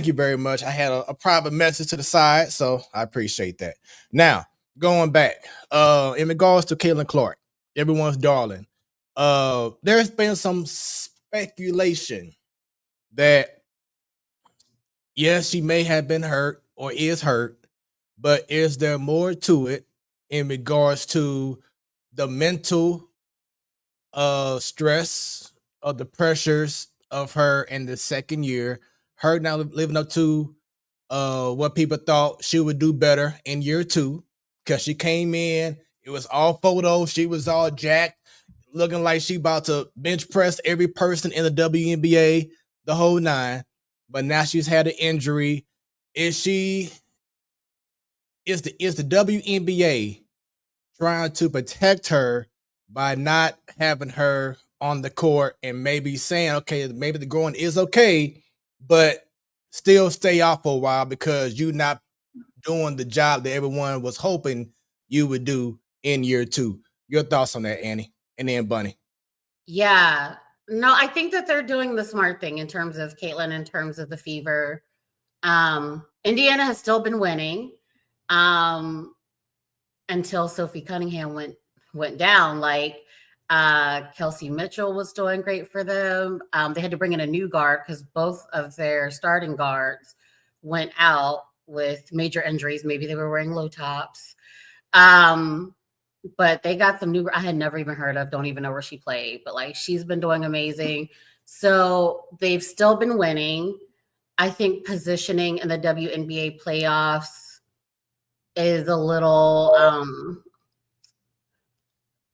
you very much. I had a private message to the side, so I appreciate that. Now, going back, in regards to Caitlin Clark, everyone's darling. There's been some speculation that yes, she may have been hurt or is hurt, but is there more to it in regards to the mental stress of the pressures of her in the second year, her now living up to what people thought she would do better in year two, because she came in, it was all photos, she was all jacked, looking like she about to bench press every person in the WNBA, the whole nine. But now she's had an injury. Is she is the WNBA trying to protect her by not having her on the court and maybe saying, okay, maybe the going is okay, but still stay off for a while because you're not doing the job that everyone was hoping you would do in year two? Your thoughts on that, Annie? And then Bunny. Yeah. No, I think that they're doing the smart thing in terms of Caitlin, in terms of the fever. Indiana has still been winning until Sophie Cunningham went down. Like Kelsey Mitchell was doing great for them. They had to bring in a new guard because both of their starting guards went out with major injuries. Maybe they were wearing low tops. But they got some new, I had never even heard of, don't even know where she played, but like she's been doing amazing. So they've still been winning. I think positioning in the WNBA playoffs is a little,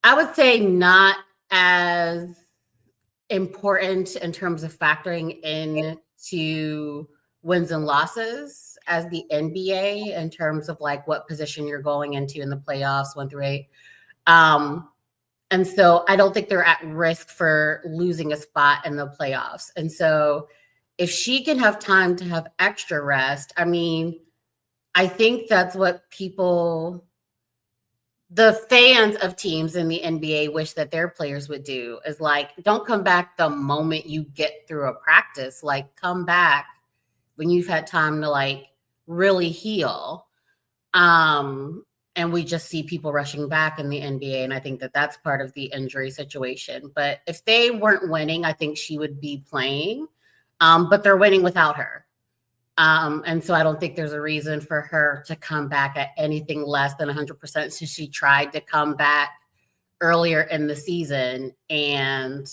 I would say not as important in terms of factoring into wins and losses as the NBA in terms of like what position you're going into in the playoffs 1 through 8. And so I don't think they're at risk for losing a spot in the playoffs. And so if she can have time to have extra rest, I mean, I think that's what the fans of teams in the NBA wish that their players would do, is like, don't come back the moment you get through a practice, like come back when you've had time to like really heal. And we just see people rushing back in the NBA. And I think that that's part of the injury situation. But if they weren't winning, I think she would be playing. But they're winning without her. And so I don't think there's a reason for her to come back at anything less than 100%. So she tried to come back earlier in the season and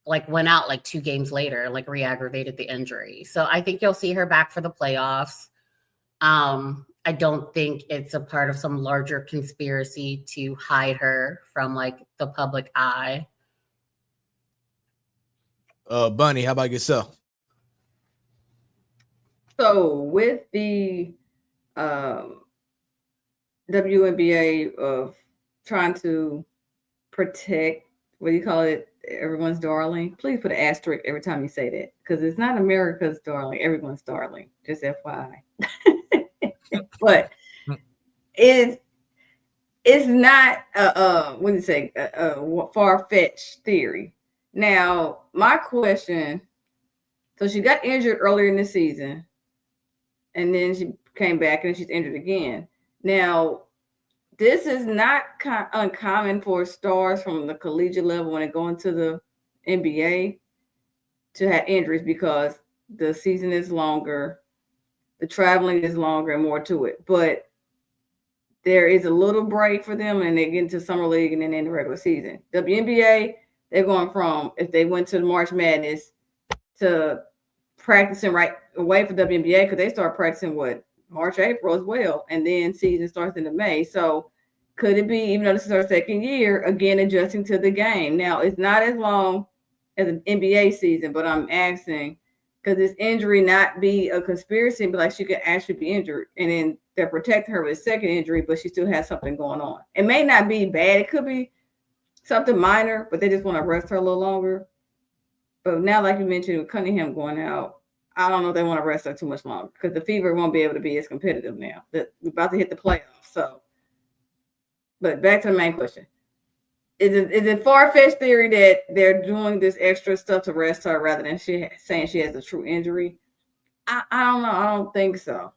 like went out like 2 games later, like re-aggravated the injury. So I think you'll see her back for the playoffs. I don't think it's a part of some larger conspiracy to hide her from like the public eye. Bunny, how about yourself? So with the WNBA of trying to protect, what do you call it, everyone's darling, please put an asterisk every time you say that, because it's not America's darling, everyone's darling, just FYI. But it's not what do you say, a far-fetched theory. Now my question, so she got injured earlier in the season and then she came back and she's injured again. Now this is not uncommon for stars from the collegiate level when they go into the NBA to have injuries, because the season is longer, the traveling is longer and more to it. But there is a little break for them and they get into summer league and then in the regular season. WNBA, they're going from, if they went to the March Madness, to practicing right away for WNBA, because they start practicing March, April as well, and then season starts in May. So could it be, even though this is our second year, again adjusting to the game? Now it's not as long as an NBA season, but I'm asking, could this injury not be a conspiracy, but like she could actually be injured and then they're protecting her with a second injury, but she still has something going on? It may not be bad, it could be something minor, but they just want to rest her a little longer. But now, like you mentioned, with Cunningham going out, I don't know if they want to rest her too much longer, because the Fever won't be able to be as competitive now. That we're about to hit the playoffs. So, but back to the main question. Is it far-fetched theory that they're doing this extra stuff to rest her rather than saying she has a true injury? I don't know. I don't think so.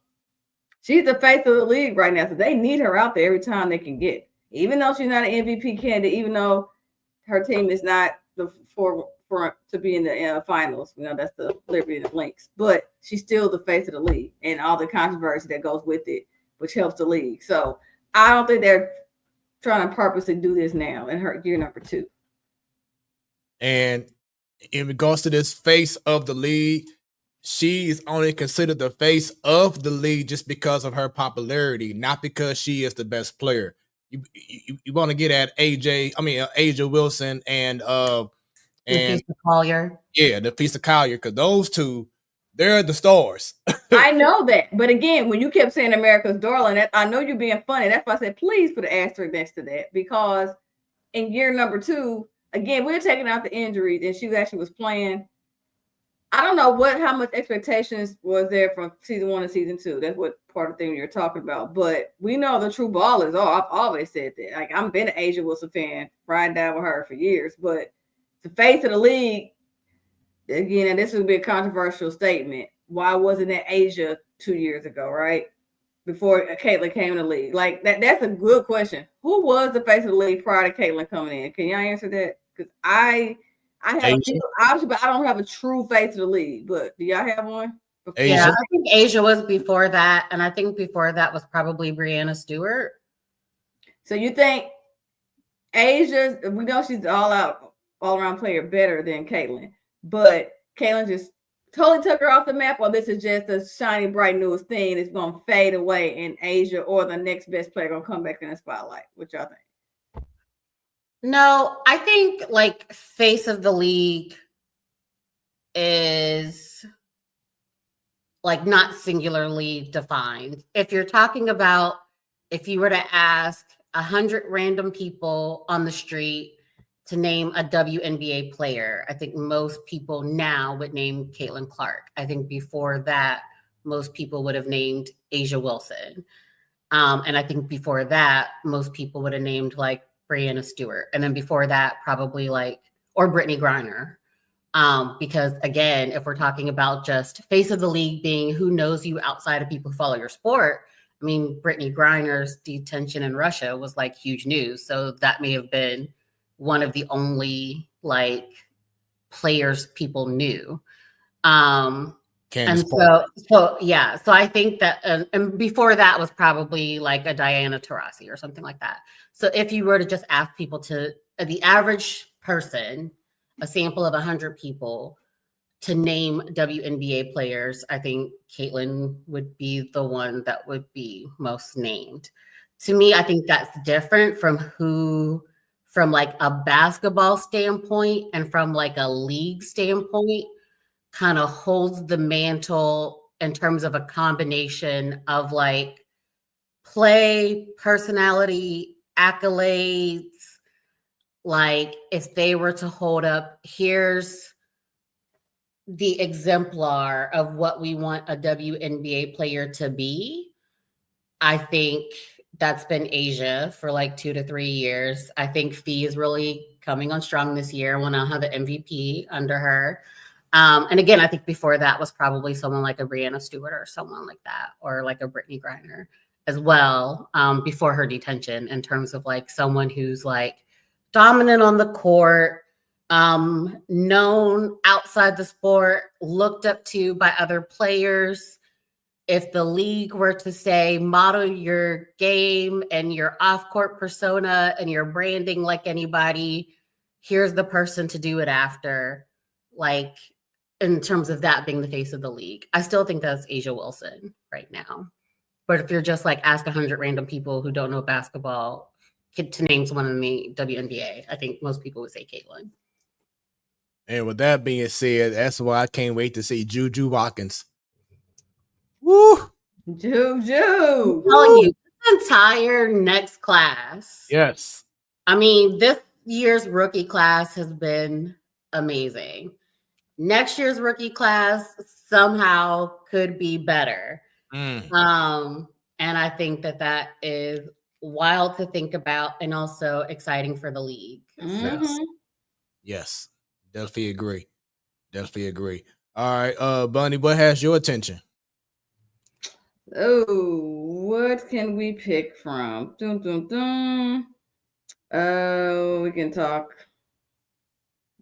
She's the face of the league right now, so they need her out there every time they can get. Even though she's not an MVP candidate, even though her team is not the for to be in the finals, that's the Liberty and the Lynx, but she's still the face of the league and all the controversy that goes with it, which helps the league. So I don't think they're trying to purposely do this now in her year number 2. And in regards to this face of the league, she is only considered the face of the league just because of her popularity, not because she is the best player. You want to get at Asia Wilson and Nafisa Collier. Yeah, Nafisa Collier, because those two, they're the stars. I know that, but again, when you kept saying America's darling, I know you're being funny. That's why I said please put an asterisk next to that, because in year number 2, again, we're taking out the injuries, and she actually was playing. I don't know how much expectations was there from season 1 and season 2. That's what part of the thing you're talking about. But we know the true ballers are. I've always said that. Like, I've been an Asia Wilson fan, riding down with her for years. But the face of the league, again, and this would be a controversial statement. Why wasn't it Asia 2 years ago, right? Before Caitlin came in the league? Like, that's a good question. Who was the face of the league prior to Caitlin coming in? Can y'all answer that? Because I have a few options, but I don't have a true face of the league. But do y'all have one? Yeah, I think Asia was before that, and I think before that was probably Breanna Stewart. So you think Asia? We know she's all around player, better than Caitlin, but Caitlin just totally took her off the map, or this is just a shiny, bright newest thing that's going to fade away, and Asia or the next best player going to come back in the spotlight? What y'all think? No, I think like face of the league is like not singularly defined. If you're talking about, if you were to ask 100 random people on the street to name a WNBA player, I think most people now would name Caitlin Clark. I think before that, most people would have named Asia Wilson. And I think before that, most people would have named like Breanna Stewart. And then before that, probably or Brittany Griner. Because again, if we're talking about just face of the league being who knows you outside of people who follow your sport, I mean, Brittany Griner's detention in Russia was like huge news. So that may have been one of the only players people knew. And so I think that, and before that was probably like a Diana Taurasi or something like that. So if you were to just ask people the average person, a sample of 100 people, to name WNBA players, I think Caitlin would be the one that would be most named. To me, I think that's different from like a basketball standpoint and from like a league standpoint, kind of holds the mantle in terms of a combination of like play, personality, accolades. Like if they were to hold up, here's the exemplar of what we want a WNBA player to be. I think that's been Asia for like 2 to 3 years. I think Fee is really coming on strong this year when I'll have an MVP under her. And again, I think before that was probably someone like a Breanna Stewart or someone like that, or like a Brittany Griner as well, before her detention, in terms of like someone who's like dominant on the court, known outside the sport, looked up to by other players. If the league were to say, model your game and your off-court persona and your branding like anybody, here's the person to do it after. Like, in terms of that being the face of the league, I still think that's Asia Wilson right now. But if you're just like ask 100 random people who don't know basketball to name someone in the WNBA, I think most people would say Caitlin. And with that being said, that's why I can't wait to see Juju Watkins. Woo! Juju! I'm telling you, this entire next class. Yes. I mean, this year's rookie class has been amazing. Next year's rookie class somehow could be better. And I think that is wild to think about and also exciting for the league. Yes. Mhm. Yes. Definitely agree. Definitely agree. All right, Bunny, what has your attention? Oh, what can we pick from? Dun, dun, dun. We can talk.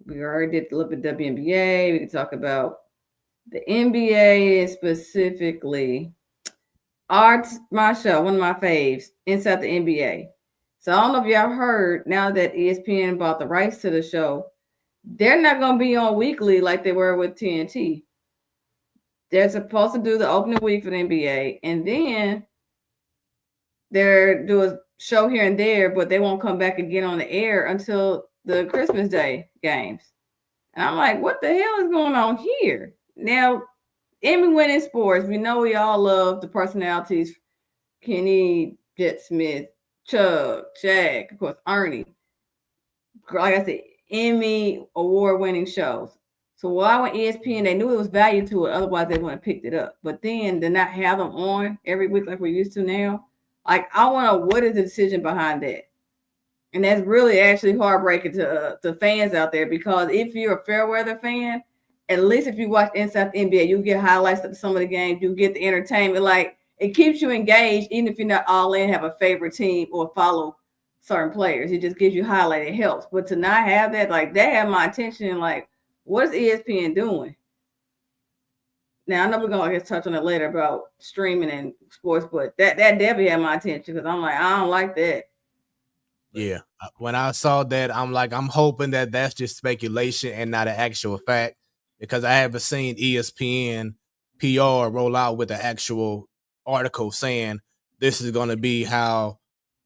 We already did a little bit WNBA. We can talk about the NBA specifically. My show, one of my faves, Inside the NBA. So I don't know if y'all heard now that ESPN bought the rights to the show, they're not going to be on weekly like they were with TNT. They're supposed to do the opening week for the NBA, and then they're do a show here and there, but they won't come back again on the air until the Christmas Day games. And I'm like, what the hell is going on here? Now, Emmy winning sports, we know we all love the personalities: Kenny, Jet Smith, Chuck, Shaq, of course, Ernie. Like I said, Emmy award winning shows. So why when ESPN, they knew there was value to it, otherwise they wouldn't have picked it up. But then to not have them on every week like we're used to now, like I want to know what is the decision behind that? And that's really actually heartbreaking to fans out there, because if you're a fair weather fan, at least if you watch Inside the NBA, you get highlights of some of the games, you get the entertainment. Like it keeps you engaged, even if you're not all in, have a favorite team or follow certain players. It just gives you highlight. It helps. But to not have that, like that had my attention. Like, what is ESPN doing? Now I know we're gonna touch on it later about streaming and sports, but that definitely had my attention, because I'm like, I don't like that. Yeah. When I saw that, I'm like, I'm hoping that that's just speculation and not an actual fact, because I haven't seen ESPN PR roll out with an actual article saying this is going to be how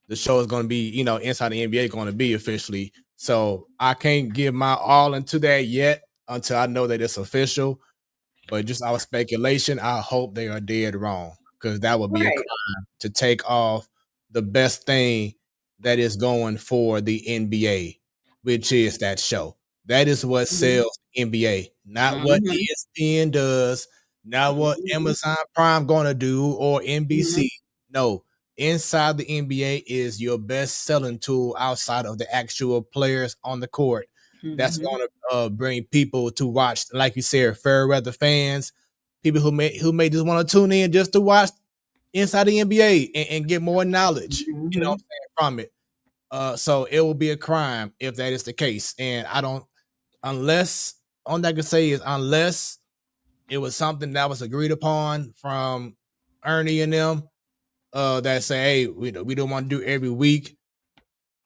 the show is going to be, inside the NBA going to be officially. So I can't give my all into that yet until I know that it's official. But just our speculation, I hope they are dead wrong, because that would be a Right. crime to take off the best thing that is going for the NBA, which is that show. That is what Mhm. sells NBA, not what Mhm. ESPN does, not what Mhm. Amazon Prime going to do or Mhm. NBC. No, inside the NBA is your best selling tool outside of the actual players on the court. That's Mhm. going to bring people to watch, like you said, fair weather fans, people who may just want to tune in just to watch inside the NBA and get more knowledge, Mhm. from it. So it will be a crime if that is the case. And I don't, unless, all I can say is unless it was something that was agreed upon from Ernie and them, that say, hey, we don't want to do every week,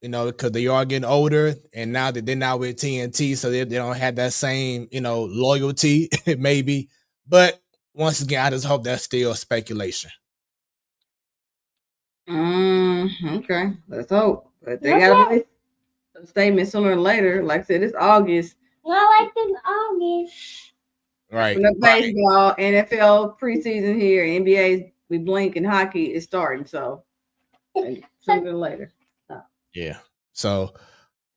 because they are getting older, and now that they're not with TNT, so they don't have that same, loyalty, maybe. But once again, I just hope that's still speculation. Okay, let's hope. But they gotta release a statement sooner or later. Like I said, it's August. Well, like in August. Right. No Right. baseball, NFL preseason here, NBA, we blink, and hockey is starting. So sooner or later. Yeah. So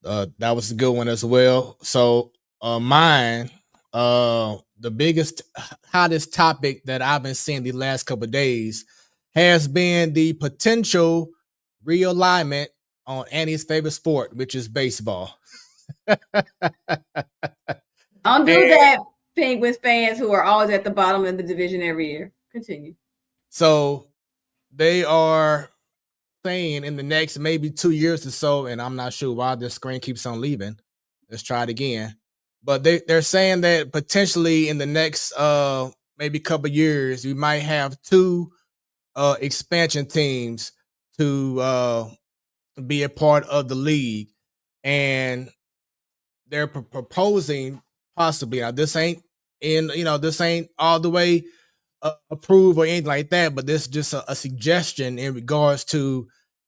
that was a good one as well. So mine, the biggest, hottest topic that I've been seeing the last couple of days has been the potential realignment on Annie's favorite sport, which is baseball. Don't do And that, Penguins fans who are always at the bottom of the division every year. Continue. so they are saying in the next maybe 2 years or so, and I'm not sure why this screen keeps on leaving. Let's try it again. But they're saying that potentially in the next maybe couple years, we might have two expansion teams to be a part of the league. And they're proposing possibly, now this ain't all the way approved or anything like that, but this is just a suggestion in regards to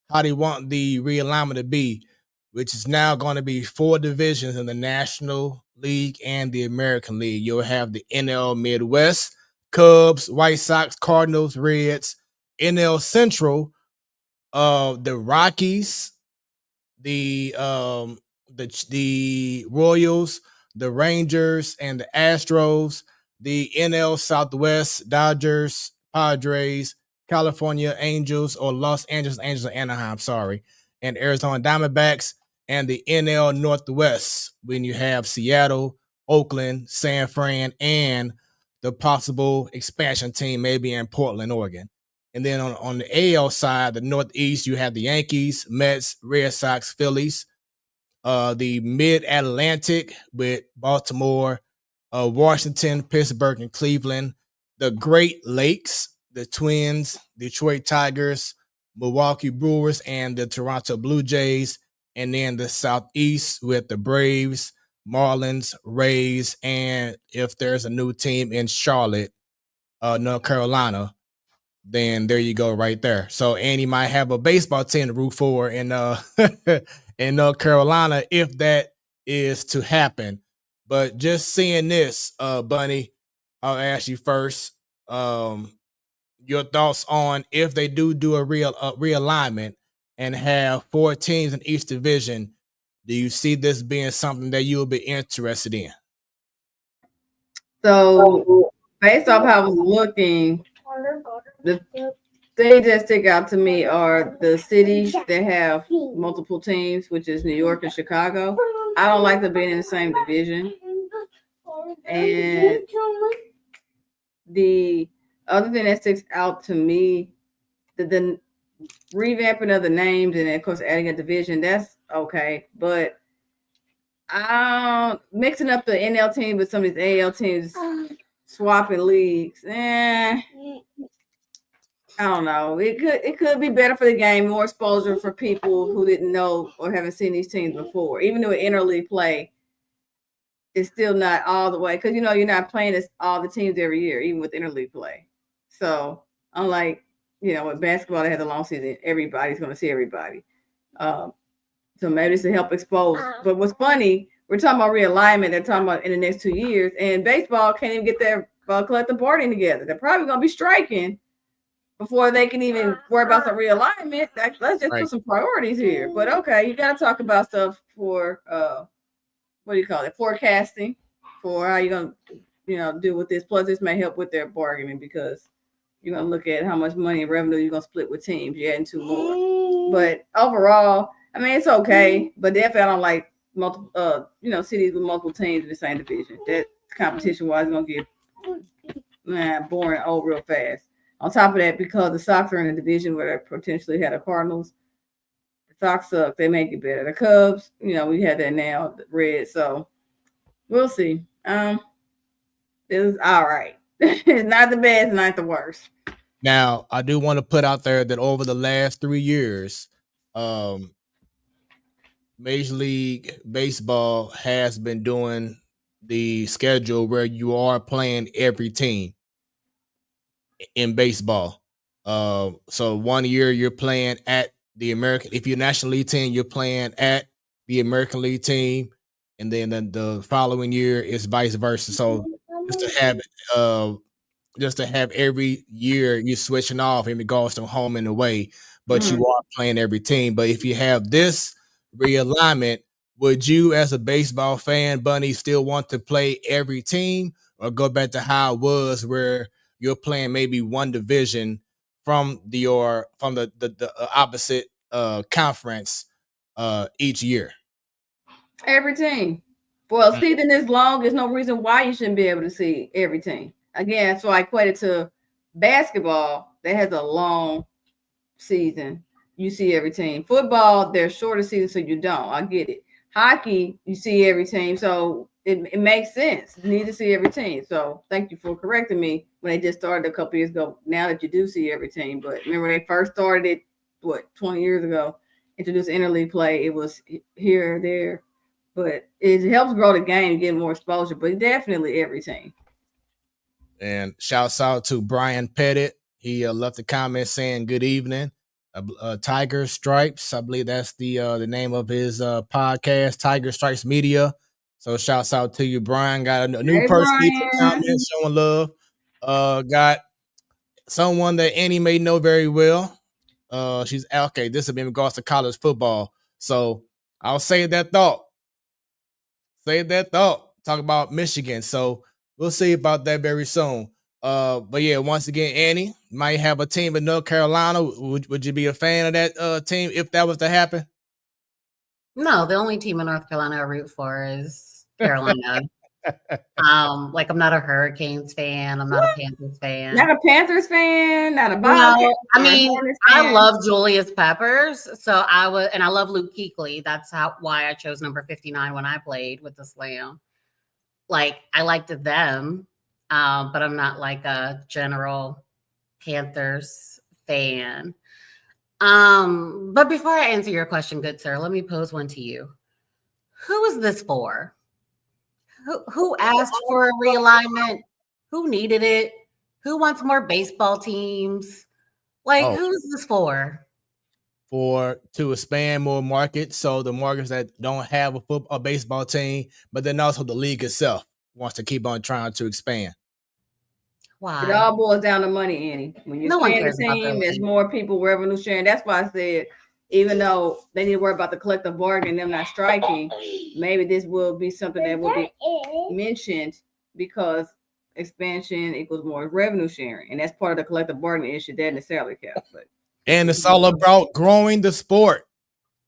how they want the realignment to be, which is now going to be 4 divisions in the National League and the American League. You'll have the NL Midwest, Cubs, White Sox, Cardinals, Reds, NL Central, the Rockies, the the Royals, the Rangers, and the Astros, the NL Southwest, Dodgers, Padres, California Angels, or Los Angeles Angels of Anaheim, sorry, and Arizona Diamondbacks, and the NL Northwest, when you have Seattle, Oakland, San Fran, and the possible expansion team maybe in Portland, Oregon. And then on the AL side, the Northeast, you have the Yankees, Mets, Red Sox, Phillies. The Mid-Atlantic with Baltimore, Washington, Pittsburgh, and Cleveland. The Great Lakes, the Twins, Detroit Tigers, Milwaukee Brewers, and the Toronto Blue Jays. And then the Southeast with the Braves, Marlins, Rays, and if there's a new team in Charlotte, North Carolina, then there you go right there. So Andy might have a baseball team to root for in in North Carolina if that is to happen. But just seeing this, Bunny, I'll ask you first. Your thoughts on if they do a realignment and have 4 teams in each division. Do you see this being something that you'll be interested in? So, based off how I was looking, the things that stick out to me are the cities that have multiple teams, which is New York and Chicago. I don't like them being in the same division. And the other thing that sticks out to me, the revamping of the names and, of course, adding a division, that's okay. But mixing up the NL team with some of these AL teams, swapping leagues, I don't know. It could be better for the game, more exposure for people who didn't know or haven't seen these teams before. Even though interleague play is still not all the way, because you're not playing all the teams every year, even with interleague play. So unlike with basketball, they have the long season, everybody's going to see everybody. So maybe it's to help expose. But what's funny, we're talking about realignment. They're talking about in the next 2 years, and baseball can't even get their collective bargaining together. They're probably going to be striking before they can even worry about some realignment. Let's just put some priorities here. But okay, you got to talk about stuff for what do you call it? Forecasting for how you're gonna deal with this. Plus, this may help with their bargaining because you're gonna look at how much money and revenue you're gonna split with teams. You're adding 2 more. But overall, I mean, it's okay. But definitely, I don't like multiple, cities with multiple teams in the same division. That competition-wise is gonna get boring old real fast. On top of that, because the Sox are in a division where they potentially had the Cardinals, the Sox suck. They make it better. The Cubs, we had that now, the Reds. So we'll see. It's all right. It's not the best, not the worst. Now, I do want to put out there that over the last 3 years, Major League Baseball has been doing the schedule where you are playing every team in baseball. So 1 year you're playing at the American, if you're National League team, you're playing at the American League team, and then the following year is vice versa. So just to have every year you switching off in regards to home and away, but you are playing every team. But if you have this realignment, would you, as a baseball fan, Bunny, still want to play every team, or go back to how it was, where you're playing maybe one division from the opposite conference each year? Every team. For a season this long, there's no reason why you shouldn't be able to see every team. Again, so I equate it to basketball that has a long season. You see every team. Football, there's shorter season, so you don't. I get it. Hockey, you see every team, so it makes sense. You need to see every team. So thank you for correcting me when they just started a couple years ago. Now that you do see every team, but remember when they first started it, 20 years ago, introduced interleague play, it was here or there. But it helps grow the game, get more exposure, but definitely every team. And shouts out to Brian Pettit. He left a comment saying good evening. Tiger Stripes, I believe that's the name of his podcast, Tiger Stripes Media. So shouts out to you, Brian. Got a new person comment showing love. Got someone that Annie may know very well. She's okay. This has been in regards to college football. So I'll save that thought. Talk about Michigan. So we'll see about that very soon. But yeah, once again, Annie might have a team in North Carolina. Would you be a fan of that team if that was to happen? No, the only team in North Carolina I root for is Carolina. Like I'm not a Hurricanes fan. I'm not a Panthers fan. Not a Panthers fan, not a Bobcats No, I fan, mean, Hornets I fan. love Julius Peppers, so I was, and I love Luke Kuechly. That's why I chose number 59 when I played with the Slam. Like I liked them, but I'm not like a general Panthers fan. But before I answer your question, good sir, let me pose one to you. Who is this for? Who asked for a realignment? Who needed it? Who wants more baseball teams? Like, Oh, who is this for? to expand more markets, so the markets that don't have a baseball team, but then also the league itself wants to keep on trying to expand. It Why? all boils down to money, Annie. When you No one expand cares the about their team, there's league. more people revenue sharing. That's why I said, even though they need to worry about the collective bargaining, them not striking, maybe this will be something that will be mentioned because expansion equals more revenue sharing, and that's part of the collective bargaining issue that necessarily counts. But And it's all about growing the sport.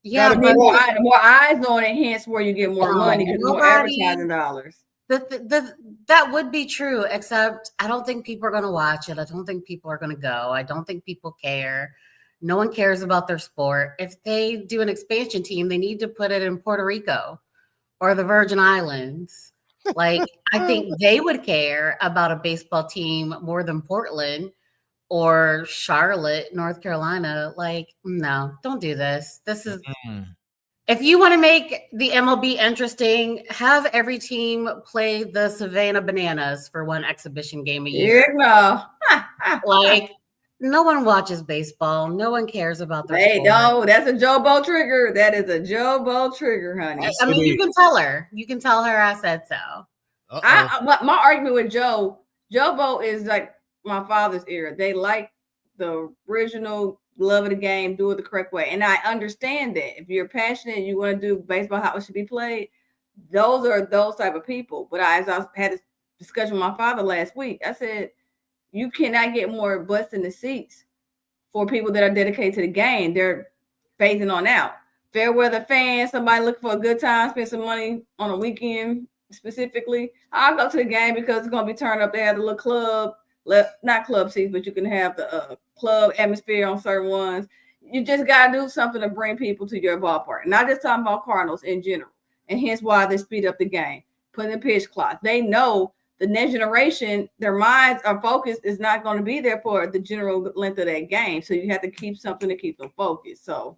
Yeah, Gotta but grow it. more eyes on it, hence where you get more money because more nobody. advertising dollars. That would be true, except I don't think people are going to watch it. I don't think people are going to go. I don't think people care. No one cares about their sport. If they do an expansion team, they need to put it in Puerto Rico or the Virgin Islands. Like, I think they would care about a baseball team more than Portland or Charlotte, North Carolina. Like, no, don't do this. This is, if you want to make the MLB interesting, have every team play the Savannah Bananas for one exhibition game a year. No. Like, no one watches baseball. No one cares about their Hey, sport. no, that's a Joe Bo trigger. That is a Joe Bo trigger, honey. Yes, I mean, it you can tell her. You can tell her I said so. My argument with Joe Bo is like my father's era. They like the original love of the game, do it the correct way. And I understand that. If you're passionate and you want to do baseball how it should be played, those are those type of people. But as I had this discussion with my father last week, I said, you cannot get more butts in the seats for people that are dedicated to the game. They're phasing on out. Fair weather fans, somebody looking for a good time, spend some money on a weekend specifically. I'll go to the game because it's going to be turned up. They have the little club, not club seats, but you can have the club atmosphere on certain ones. You just got to do something to bring people to your ballpark. Not just talking about Cardinals in general. And hence why they speed up the game, put in the pitch clock. They know the next generation, their minds are focused is not going to be there for the general length of that game. So you have to keep something to keep them focused. So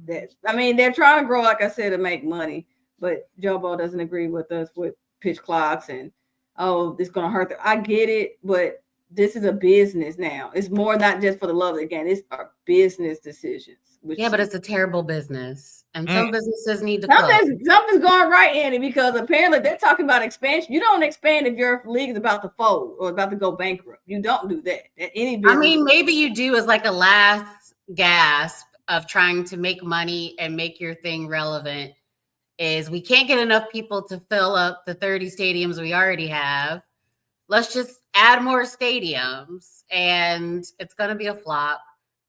that, I mean, they're trying to grow, like I said, to make money, but Joe Bo doesn't agree with us with pitch clocks and, oh, this is going to hurt them. I get it, but this is a business now. It's more not just for the love of the game. It's our business decisions. Yeah, but it's a terrible business. And some businesses need to something's going right, Annie, because apparently they're talking about expansion. You don't expand if your league is about to fold or about to go bankrupt. You don't do that. Any business. I mean, maybe you do as like a last gasp of trying to make money and make your thing relevant. Is we can't get enough people to fill up the 30 stadiums we already have. Let's just add more stadiums, and it's going to be a flop.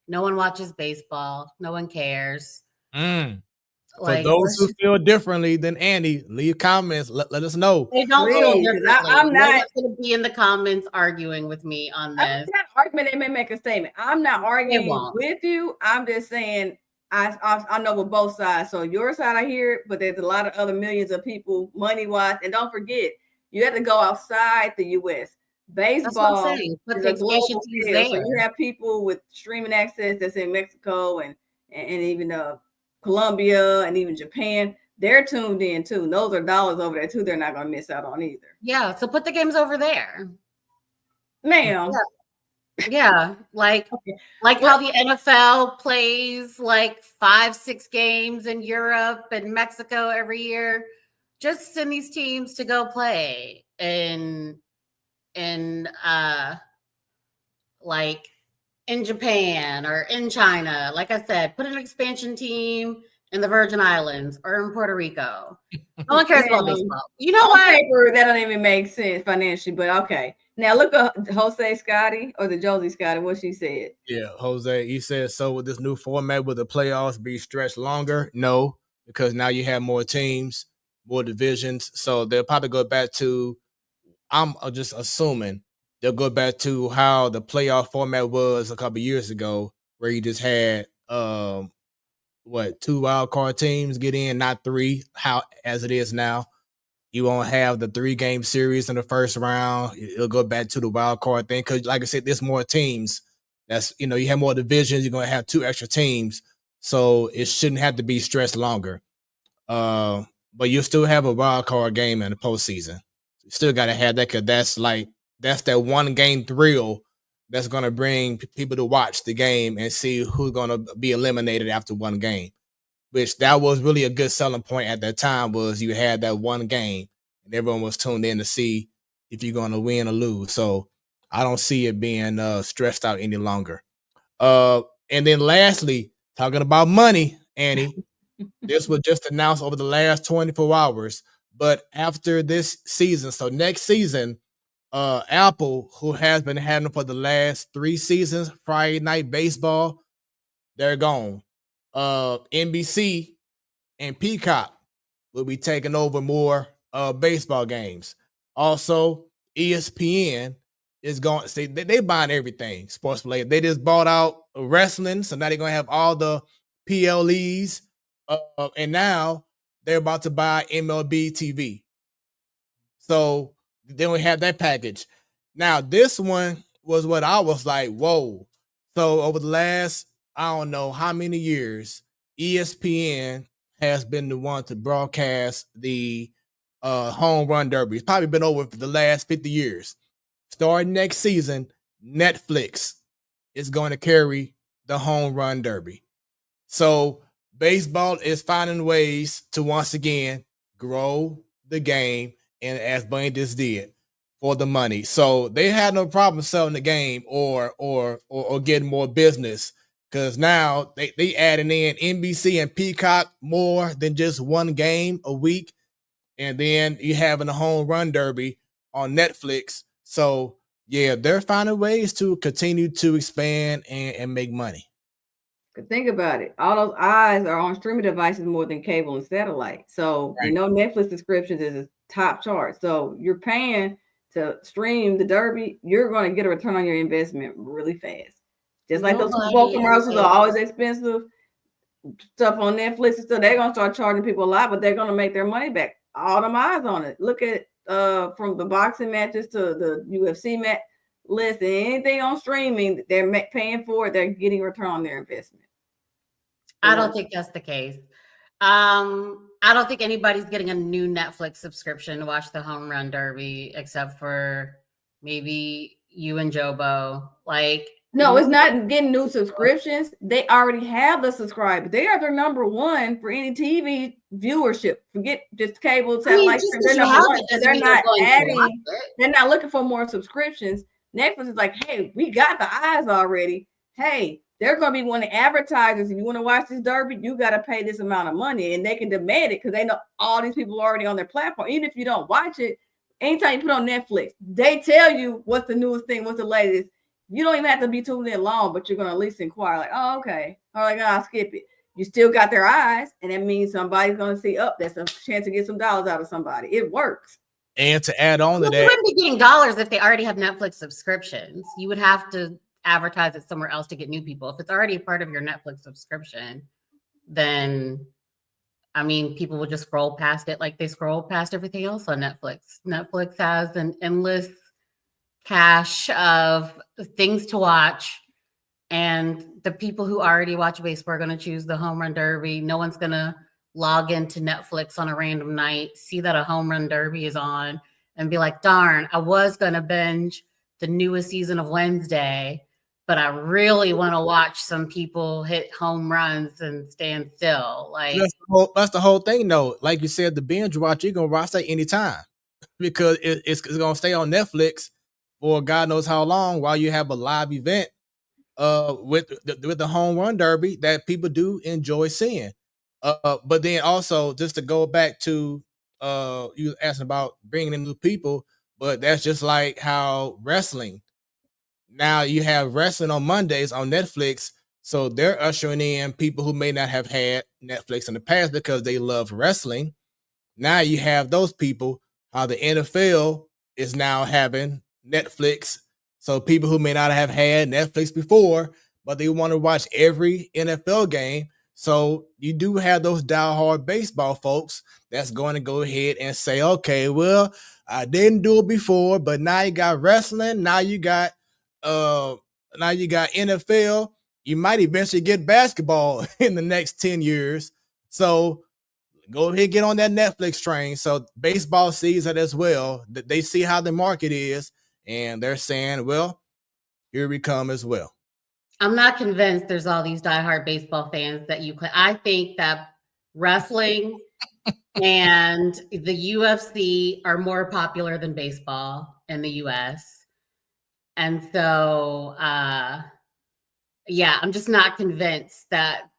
No one watches baseball. No one cares. For those who feel differently than Andy, leave comments. Let us know. They don't feel differently. I'm not going to be in the comments arguing with me on this. That argument, they may make a statement. I'm not arguing with you. I'm just saying I know with both sides. So your side, I hear it, but there's a lot of other millions of people money-wise. And don't forget, you have to go outside the U.S. Baseball is a global field. So you have people with streaming access that's in Mexico and even Colombia and even Japan. They're tuned in too. Those are dollars over there too. They're not going to miss out on either. Yeah. So put the games over there, ma'am. Yeah. Like how the NFL plays like 5-6 games in Europe and Mexico every year. Just send these teams to go play in like in Japan or in China. Like I said, put an expansion team in the Virgin Islands or in Puerto Rico. No one cares about Now, baseball. You know on what? paper, that don't even make sense financially, but okay. Now look at Jose Scotty or the Josie Scotty, what she said. Yeah, Jose, he said, so with this new format, will the playoffs be stretched longer? No, because now you have more teams, more divisions. So they'll probably go back to, I'm just assuming, they'll go back to how the playoff format was a couple years ago, where you just had, two wild card teams get in, not three, how as it is now. You won't have the 3-game series in the first round. It'll go back to the wild card thing because, like I said, there's more teams. That's you have more divisions. You're gonna have 2 extra teams, so it shouldn't have to be stressed longer. But you still have a wild card game in the postseason. You still got to have that because that's that 1-game thrill that's gonna bring people to watch the game and see who's gonna be eliminated after 1 game, which that was really a good selling point at that time. Was you had that 1 game and everyone was tuned in to see if you're going to win or lose. So I don't see it being stressed out any longer. And then lastly, talking about money, Annie, this was just announced over the last 24 hours. But after this season, so next season, Apple, who has been having for the last 3 seasons Friday Night Baseball, they're gone. NBC and Peacock will be taking over more baseball games. Also, ESPN is going. See, they buying everything sports related. They just bought out wrestling, so now they're gonna have all the PLEs, and now they're about to buy MLB TV. So they don't have that package. Now this one was what I was like, whoa. So over the last, I don't know how many years, ESPN has been the one to broadcast the home run derby. It's probably been over for the last 50 years. Starting next season, Netflix is going to carry the home run derby. So baseball is finding ways to once again grow the game, and as Bunny just did, for the money. So they had no problem selling the game or getting more business because now they adding in NBC and Peacock more than just 1 game a week, and then you having a home run derby on Netflix. So yeah, they're finding ways to continue to expand and make money. Think about it. All those eyes are on streaming devices more than cable and satellite. So Right. Netflix subscriptions is a top chart. So you're paying to stream the Derby, you're going to get a return on your investment really fast. Just like those Super Bowl commercials are always expensive. Stuff on Netflix and stuff, they're gonna start charging people a lot, but they're gonna make their money back. All them eyes on it. Look at from the boxing matches to the UFC match list, and anything on streaming, they're paying for it. They're getting a return on their investment. I don't think that's the case. I don't think anybody's getting a new Netflix subscription to watch the home run derby, except for maybe you and Jobo. Like, no, it's not getting new subscriptions. They already have the subscribers. They are their number 1 for any TV viewership. Forget just cable, satellite. They're number 1. They're not adding. They're not looking for more subscriptions. Netflix is like, hey, we got the eyes already. Hey, they're going to be one of the advertisers. If you want to watch this derby, you got to pay this amount of money, and they can demand it because they know all these people are already on their platform. Even if you don't watch it, anytime you put on Netflix, they tell you what's the newest thing, what's the latest. You don't even have to be tuned in long, but you're going to at least inquire, like, oh, okay. Or like, oh, I'll skip it. You still got their eyes, and that means somebody's going to see, that's a chance to get some dollars out of somebody. It works. And to add on to that, you wouldn't be getting dollars if they already have Netflix subscriptions. You would have to advertise it somewhere else to get new people. If it's already a part of your Netflix subscription, then I mean, people will just scroll past it like they scroll past everything else on Netflix. Netflix has an endless cache of things to watch, and the people who already watch baseball are going to choose the home run derby. No one's going to log into Netflix on a random night, see that a home run derby is on, and be like, darn, I was going to binge the newest season of Wednesday, but I really want to watch some people hit home runs and stand still. Like, that's the whole thing, though. Like you said, the binge watch, you're gonna watch that anytime because it's gonna stay on Netflix for God knows how long while you have a live event with the home run derby that people do enjoy seeing. But then also just to go back to you asking about bringing in new people, but that's just like how wrestling. Now you have wrestling on Mondays on Netflix, so they're ushering in people who may not have had Netflix in the past because they love wrestling. Now you have those people. How the NFL is now having Netflix, so people who may not have had Netflix before, but they want to watch every NFL game. So you do have those diehard baseball folks that's going to go ahead and say, okay, well, I didn't do it before, but now you got wrestling, uh now you got NFL. You might eventually get basketball in the next 10 years. So go ahead and get on that Netflix train. So baseball sees it as well. They see how the market is, and they're saying, well, here we come as well. I'm not convinced there's all these diehard baseball fans that you could. I think that wrestling and the UFC are more popular than baseball in the US. And so, yeah, I'm just not convinced that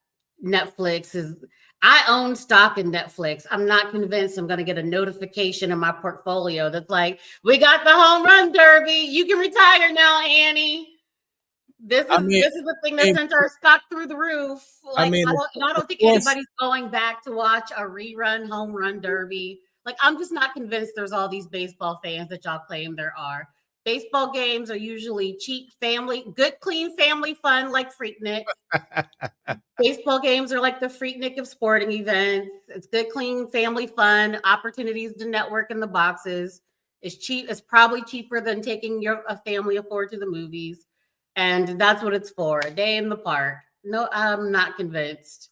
Netflix is. I own stock in Netflix. I'm not convinced I'm going to get a notification in my portfolio that's like, we got the home run derby. You can retire now, Annie. This I is mean, this is the thing that sent our stock through the roof. I Like mean, I of don't think course, anybody's going back to watch a rerun home run derby. Like I'm just not convinced there's all these baseball fans that y'all claim there are. Baseball games are usually cheap family, good clean family fun like Freaknik. Baseball games are like the Freaknik of sporting events. It's good clean family fun, opportunities to network in the boxes. It's cheap. It's probably cheaper than taking a family of four to the movies. And that's what it's for. A day in the park. No, I'm not convinced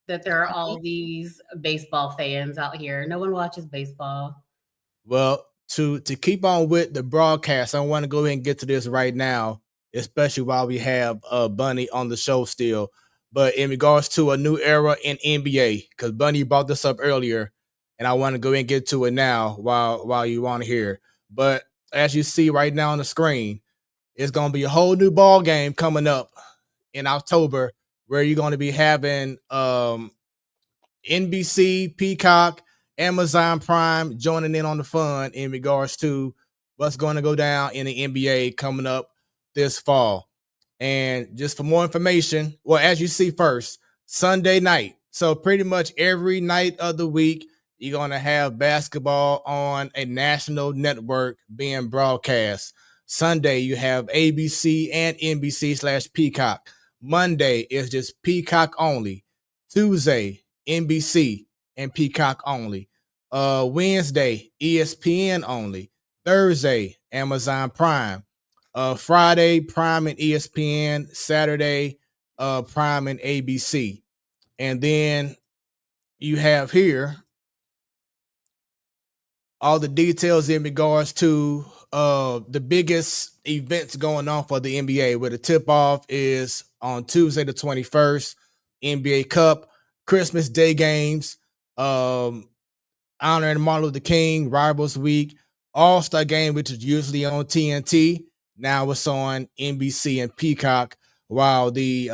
that there are all these baseball fans out here. No one watches baseball. well, to keep on with the broadcast, I want to go ahead and get to this right now, especially while we have Bunny on the show still. But in regards to a new era in NBA, because Bunny brought this up earlier, and I want to go ahead and get to it now while you want to hear. But as you see right now on the screen, it's going to be a whole new ball game coming up in October, where you're going to be having NBC, Peacock, Amazon Prime joining in on the fun in regards to what's going to go down in the NBA coming up this fall. And just for more information, well, as you see first, Sunday night. So pretty much every night of the week, you're going to have basketball on a national network being broadcast. Sunday, you have ABC and NBC/Peacock. Monday is just Peacock only. Tuesday, NBC and Peacock only. Wednesday, ESPN only. Thursday, Amazon Prime. Friday, Prime and ESPN. Saturday, Prime and ABC. And then you have here all the details in regards to the biggest events going on for the NBA, where the tip off is on Tuesday the 21st, NBA Cup, Christmas Day games, honoring Martin Luther King, Rivals Week, All Star Game, which is usually on TNT. Now it's on NBC and Peacock, while the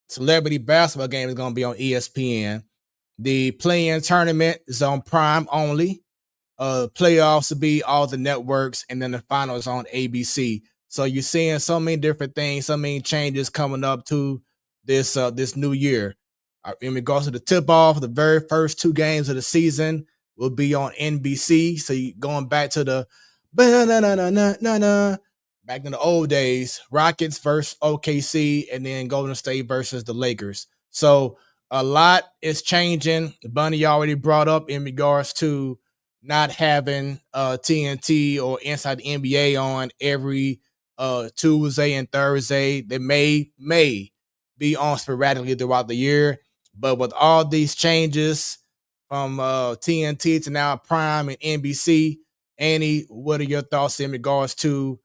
celebrity basketball game is going to be on ESPN. The play-in tournament is on Prime only. Playoffs will be all the networks, and then the finals on ABC. So you're seeing so many different things, so many changes coming up to this new year. In regards to the tip-off, the very first two games of the season will be on NBC. So you going back to the back in the old days, Rockets versus OKC, and then Golden State versus the Lakers. So a lot is changing. Bunny already brought up in regards to not having TNT or Inside the NBA on every Tuesday and Thursday. They may be on sporadically throughout the year, but with all these changes from TNT to now Prime and NBC, Annie, what are your thoughts in regards to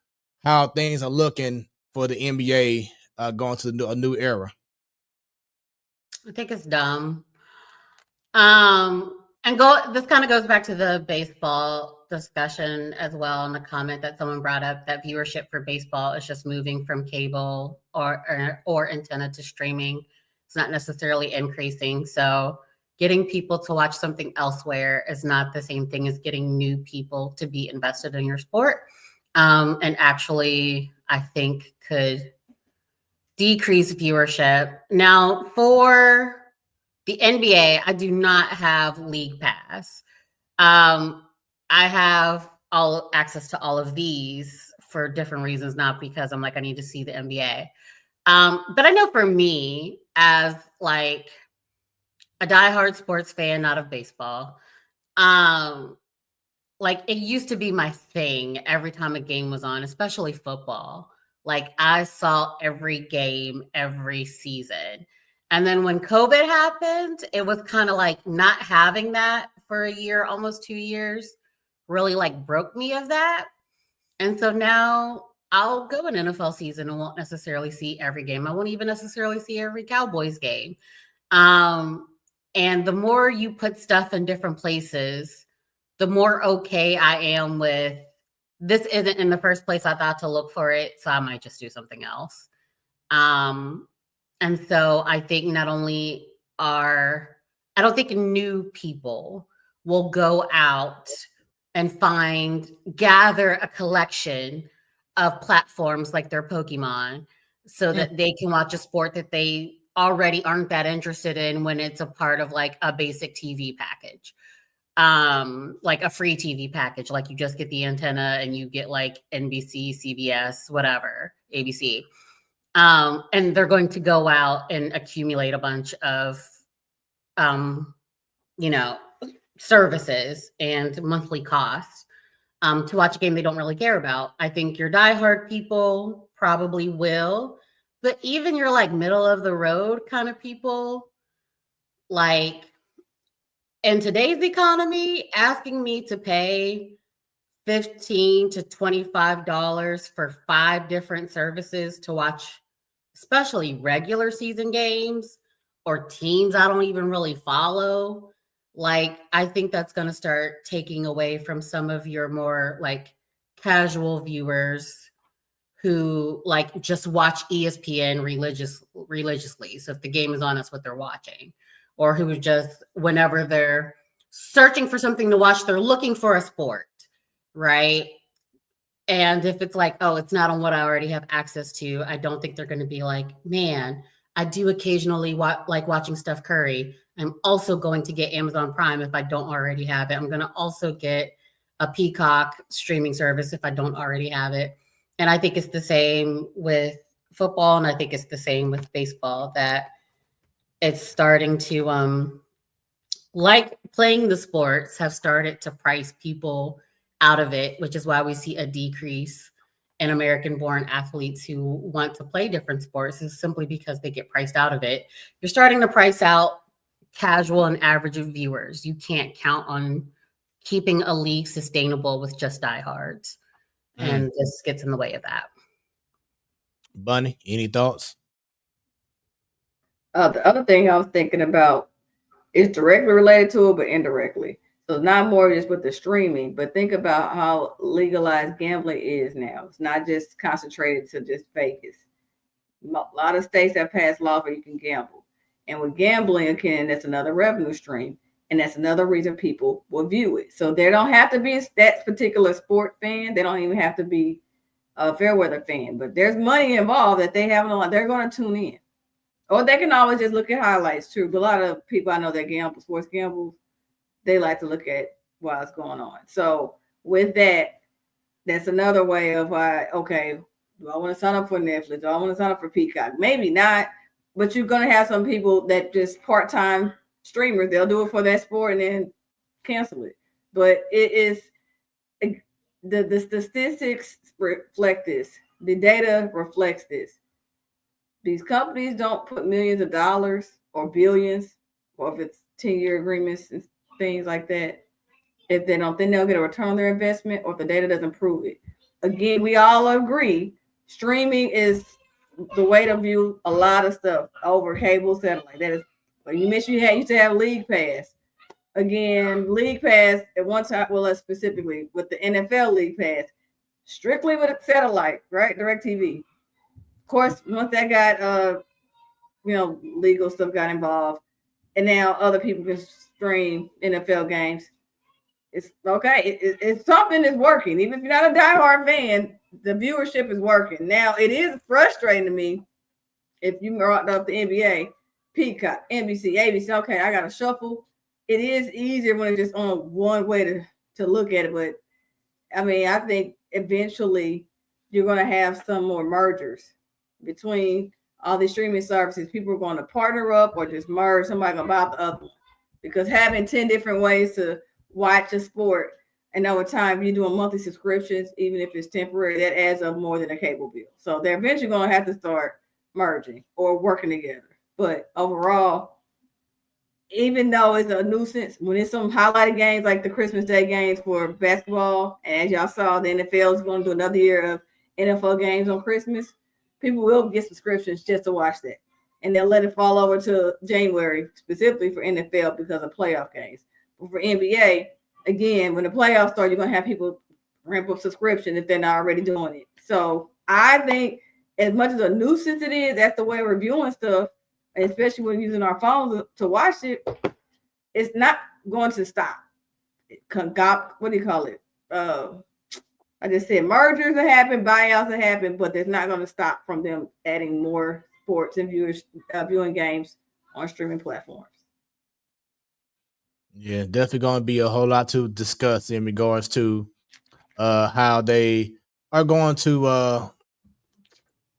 how things are looking for the NBA going to a new era? I think it's dumb. This kind of goes back to the baseball discussion as well, in the comment that someone brought up that viewership for baseball is just moving from cable or antenna to streaming. It's not necessarily increasing. So getting people to watch something elsewhere is not the same thing as getting new people to be invested in your sport. And actually, I think could decrease viewership. Now, for the NBA, I do not have League Pass. I have all access to all of these for different reasons, not because I'm like, I need to see the NBA. But I know for me, as like a diehard sports fan, not of baseball, um, like it used to be my thing every time a game was on, especially football. Like I saw every game every season. And then when COVID happened, it was kind of like not having that for a year, almost 2 years, really like broke me of that. And so now I'll go an NFL season and won't necessarily see every game. I won't even necessarily see every Cowboys game. Um, and the more you put stuff in different places, the more okay I am with this isn't in the first place I thought to look for it, so I might just do something else. Um, and so I think not only are I don't think new people will go out and gather a collection of platforms like their Pokemon so Mm. that they can watch a sport that they already aren't that interested in when it's a part of like a basic TV package. Like a free TV package, like you just get the antenna and you get like NBC, CBS, whatever, ABC. And they're going to go out and accumulate a bunch of um, you know, services and monthly costs to watch a game they don't really care about. I think your diehard people probably will, but even your like middle of the road kind of people, like in today's economy, asking me to pay $15 to $25 for 5 different services to watch, especially regular season games or teams I don't even really follow. Like, I think that's going to start taking away from some of your more like casual viewers who like just watch ESPN religiously. So if the game is on, that's what they're watching, or who just whenever they're searching for something to watch, they're looking for a sport, right? And if it's like, oh, it's not on what I already have access to, I don't think they're going to be like, man, I do occasionally like watching Steph Curry. I'm also going to get Amazon Prime if I don't already have it. I'm going to also get a Peacock streaming service if I don't already have it. And I think it's the same with football, and I think it's the same with baseball, that it's starting to like playing the sports have started to price people out of it, which is why we see a decrease in American born athletes who want to play different sports, is simply because they get priced out of it. You're starting to price out casual and average viewers. You can't count on keeping a league sustainable with just diehards. And this gets in the way of that. Bunny, any thoughts? The other thing I was thinking about is directly related to it, but indirectly. So not more just with the streaming, but think about how legalized gambling is now. It's not just concentrated to just Vegas. A lot of states have passed laws where you can gamble. And with gambling, again, that's another revenue stream. And that's another reason people will view it. So they don't have to be that particular sport fan. They don't even have to be a fair weather fan. But there's money involved that they haven't a lot. They're going to tune in. Or they can always just look at highlights too. But a lot of people I know that gamble, sports gamble, they like to look at what's going on. So with that, that's another way of why, okay, do I want to sign up for Netflix? Do I want to sign up for Peacock? Maybe not, but you're going to have some people that just part-time streamers, they'll do it for that sport and then cancel it. But it is, the statistics reflect this. The data reflects this. These companies don't put millions of dollars or billions, or if it's 10-year agreements and things like that. If they don't, then they'll get a return on their investment, or if the data doesn't prove it. Again, we all agree streaming is the way to view a lot of stuff over cable satellite. That is, you mentioned you used to have League Pass. Again, League Pass at one time, well, specifically with the NFL League Pass, strictly with a satellite, right? DirecTV. Of course, once that got legal stuff got involved, and now other people can stream NFL games. It's okay. It's something that's working. Even if you're not a diehard fan, the viewership is working. Now, it is frustrating to me if you brought up the NBA, Peacock, NBC, ABC. Okay, I got to shuffle. It is easier when it's just on one way to look at it. But, I mean, I think eventually you're going to have some more mergers between all these streaming services. People are going to partner up or just merge. Somebody going to buy the other one. Because having 10 different ways to watch a sport, and over time, you're doing monthly subscriptions, even if it's temporary, that adds up more than a cable bill. So they're eventually going to have to start merging or working together. But overall, even though it's a nuisance, when it's some highlighted games like the Christmas Day games for basketball, and as y'all saw, the NFL is going to do another year of NFL games on Christmas, people will get subscriptions just to watch that. And they'll let it fall over to January, specifically for NFL because of playoff games. But for NBA, again, when the playoffs start, you're going to have people ramp up subscription if they're not already doing it. So I think as much as a nuisance it is, that's the way we're viewing stuff, especially when using our phones to watch it, it's not going to stop. What do you call it? I just said mergers that happen, buyouts that happen, but there's not going to stop from them adding more sports and viewing games on streaming platforms. Yeah, definitely going to be a whole lot to discuss in regards to how they are going to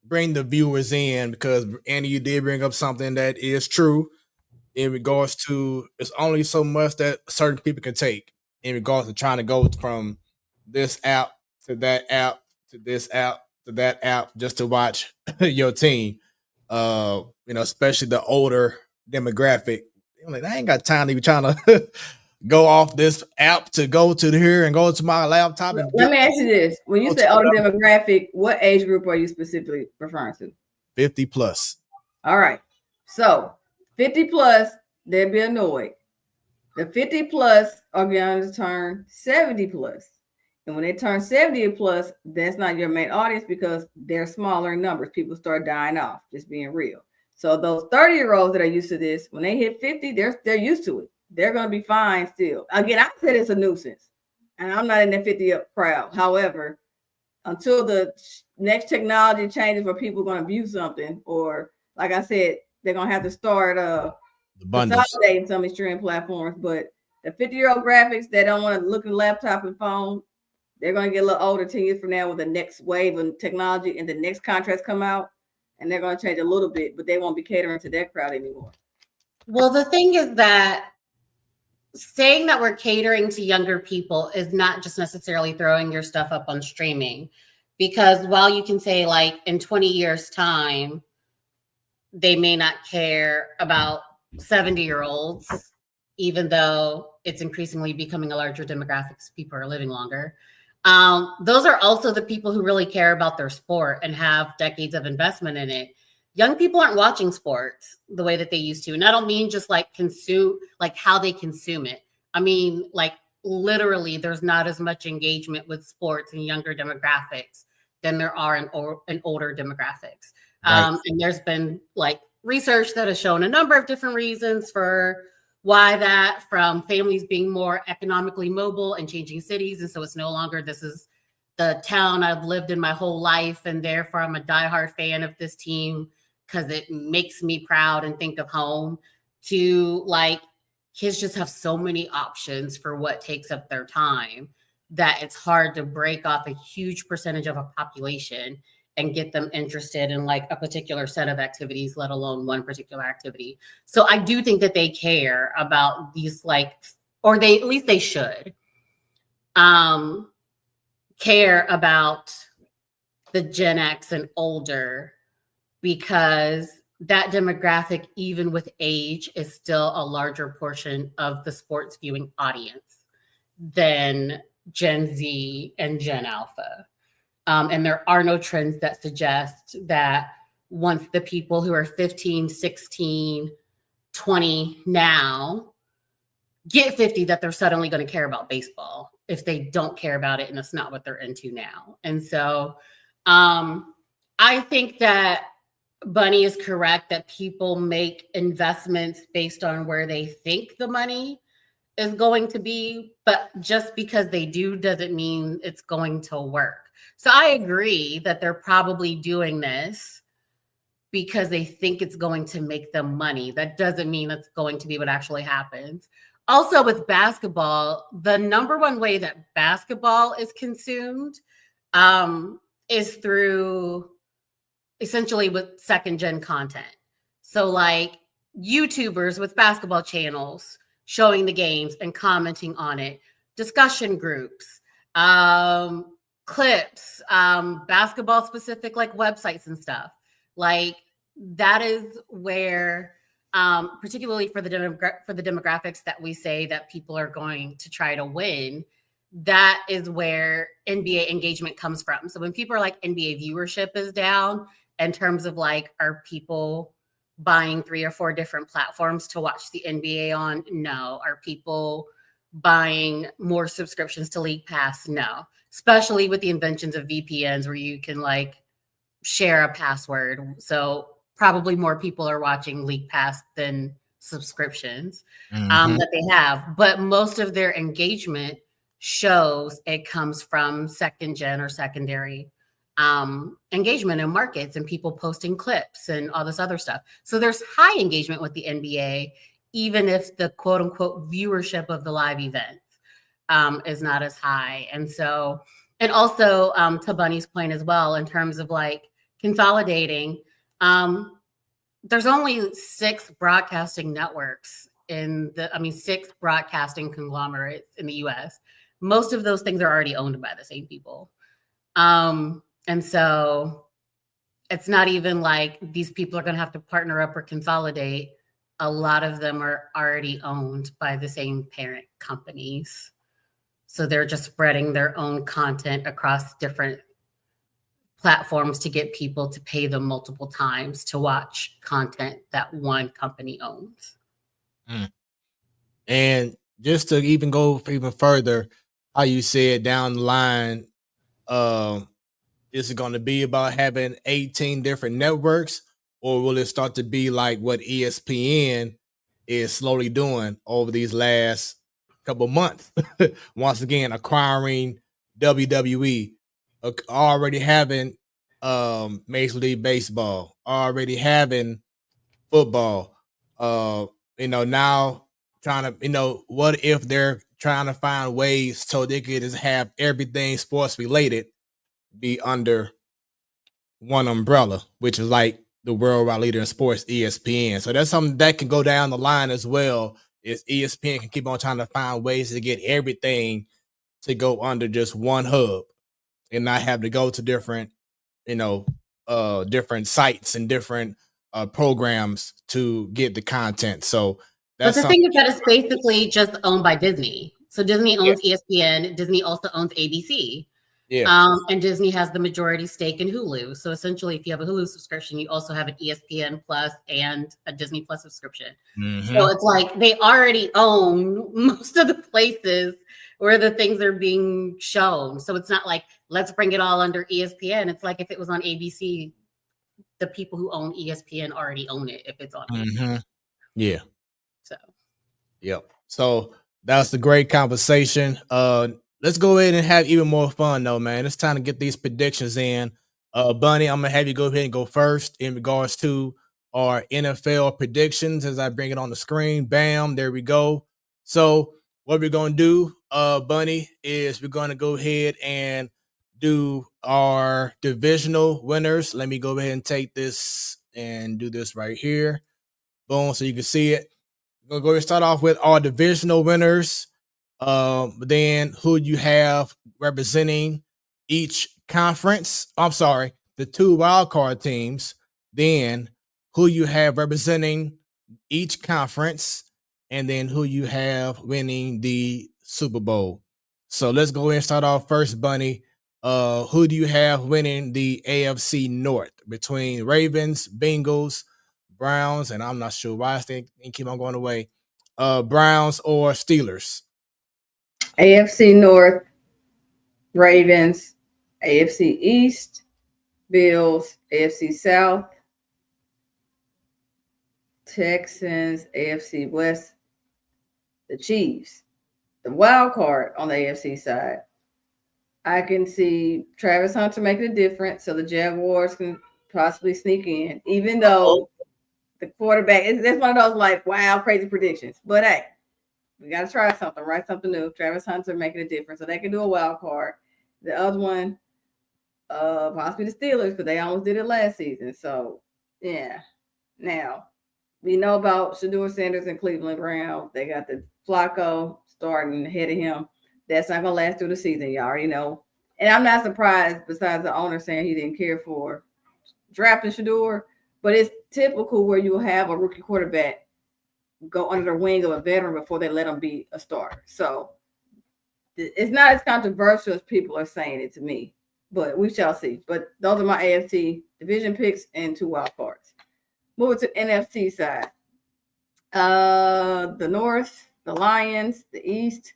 bring the viewers in, because Andy, you did bring up something that is true in regards to it's only so much that certain people can take in regards to trying to go from this app to that app to this app to that app just to watch your team. Especially the older demographic. I'm like, I ain't got time to be trying to go off this app to go to here and go to my laptop. And let me ask you this: when you say older demographic, what age group are you specifically referring to? 50 plus. All right. So 50 plus, they'll be annoyed. The 50 plus are going to turn 70 plus. And when they turn 70 plus, that's not your main audience because they're smaller in numbers. People start dying off, just being real. So those 30-year-olds that are used to this, when they hit 50, they're used to it. They're going to be fine still. Again, I said it's a nuisance. And I'm not in the 50 up crowd. However, until the next technology changes where people are going to view something, or like I said, they're going to have to start consolidating some of these streaming platforms. But the 50-year-old graphics that don't want to look at laptop and phone, they're going to get a little older 10 years from now with the next wave of technology and the next contracts come out, and they're going to change a little bit, but they won't be catering to that crowd anymore. Well, the thing is that saying that we're catering to younger people is not just necessarily throwing your stuff up on streaming, because while you can say like in 20 years time, they may not care about 70-year-olds, even though it's increasingly becoming a larger demographic as people are living longer. Those are also the people who really care about their sport and have decades of investment in it. Young people aren't watching sports the way that they used to. And I don't mean just like how they consume it. I mean, like literally there's not as much engagement with sports in younger demographics than there are in older demographics. Right. And there's been like research that has shown a number of different reasons for why that, from families being more economically mobile and changing cities. And so it's no longer, this is the town I've lived in my whole life, and therefore I'm a diehard fan of this team because it makes me proud and think of home, to like kids just have so many options for what takes up their time that it's hard to break off a huge percentage of a population and get them interested in like a particular set of activities, let alone one particular activity. So I do think that they care about these, like, or at least they should care about the Gen X and older, because that demographic, even with age, is still a larger portion of the sports viewing audience than Gen Z and Gen Alpha. And there are no trends that suggest that once the people who are 15, 16, 20 now get 50, that they're suddenly going to care about baseball if they don't care about it and it's not what they're into now. And so I think that Bunny is correct that people make investments based on where they think the money is going to be, but just because they do doesn't mean it's going to work. So I agree that they're probably doing this because they think it's going to make them money. That doesn't mean that's going to be what actually happens. Also, with basketball, the number one way that basketball is consumed is through essentially with second gen content. So, like YouTubers with basketball channels showing the games and commenting on it, discussion groups, clips, basketball specific like websites and stuff. Like that is where, particularly for the demographics that we say that people are going to try to win, that is where NBA engagement comes from. So when people are like NBA viewership is down in terms of like, are people buying 3 or 4 different platforms to watch the NBA on? No. Are people buying more subscriptions to League Pass? No. Especially with the inventions of VPNs where you can like share a password. So probably more people are watching League Pass than subscriptions that they have. But most of their engagement shows it comes from second gen or secondary engagement in markets and people posting clips and all this other stuff. So there's high engagement with the NBA, even if the quote unquote viewership of the live event is not as high. And so, and also to Bunny's point as well, in terms of like consolidating, there's only 6 broadcasting networks in the, 6 broadcasting conglomerates in the US. Most of those things are already owned by the same people. And so it's not even like these people are going to have to partner up or consolidate. A lot of them are already owned by the same parent companies. So they're just spreading their own content across different platforms to get people to pay them multiple times to watch content that one company owns. And just to even go even further, how you said down the line, is it going to be about having 18 different networks, or will it start to be like what ESPN is slowly doing over these last couple months? Once again, acquiring WWE, already having Major League Baseball, already having football. Now trying to, what if they're trying to find ways so they could just have everything sports related be under one umbrella, which is like the worldwide leader in sports, ESPN. So that's something that can go down the line as well. Is ESPN can keep on trying to find ways to get everything to go under just one hub and not have to go to different, different sites and different programs to get the content. So But that's the something. thing is that it's basically just owned by Disney. So Disney Yeah, owns ESPN. Disney also owns ABC. yeah. And Disney has the majority stake in Hulu. So essentially, if you have a Hulu subscription, you also have an ESPN Plus and a Disney Plus subscription. So it's like they already own most of the places where the things are being shown. So it's not like, let's bring it all under ESPN. It's like if it was on ABC, the people who own ESPN already own it if it's on ABC. Yeah. So Yep. So that's a great conversation. Let's go ahead and have even more fun though, man. It's time to get these predictions in. Bunny, I'm gonna have you go ahead and go first in regards to our NFL predictions as I bring it on the screen. Bam, there we go. So what we're gonna do, Bunny, is we're gonna go ahead and do our divisional winners. Let me go ahead and take this and do this right here. Boom, so you can see it. We're going to start off with our divisional winners. Then who you have representing each conference. I'm sorry, the 2 wild card teams. Then who you have representing each conference, and then who you have winning the Super Bowl. So let's go ahead and start off first, Bunny. Who do you have winning the AFC North between Ravens, Bengals, Browns, and I'm not sure why they keep on going away. Browns or Steelers? AFC North, Ravens, AFC East, Bills, AFC South, Texans, AFC West, the Chiefs. The wild card on the AFC side, I can see Travis Hunter making a difference, so the Jaguars can possibly sneak in, even though the quarterback is that's one of those like wow crazy predictions. But hey, we got to try something, right? Something new. Travis Hunter making a difference, so they can do a wild card. The other one, possibly the Steelers, because they almost did it last season. So yeah. Now we know about Shador Sanders and Cleveland Brown. They got the Flacco starting ahead of him. That's not gonna last through the season. You already know. And I'm not surprised, besides the owner saying he didn't care for drafting Shador, but it's typical where you have a rookie quarterback go under the wing of a veteran before they let him be a starter. So it's not as controversial as people are saying it to me, but we shall see. But those are my AFC division picks and 2 wild cards. Moving to NFC side. The North, the Lions, the East,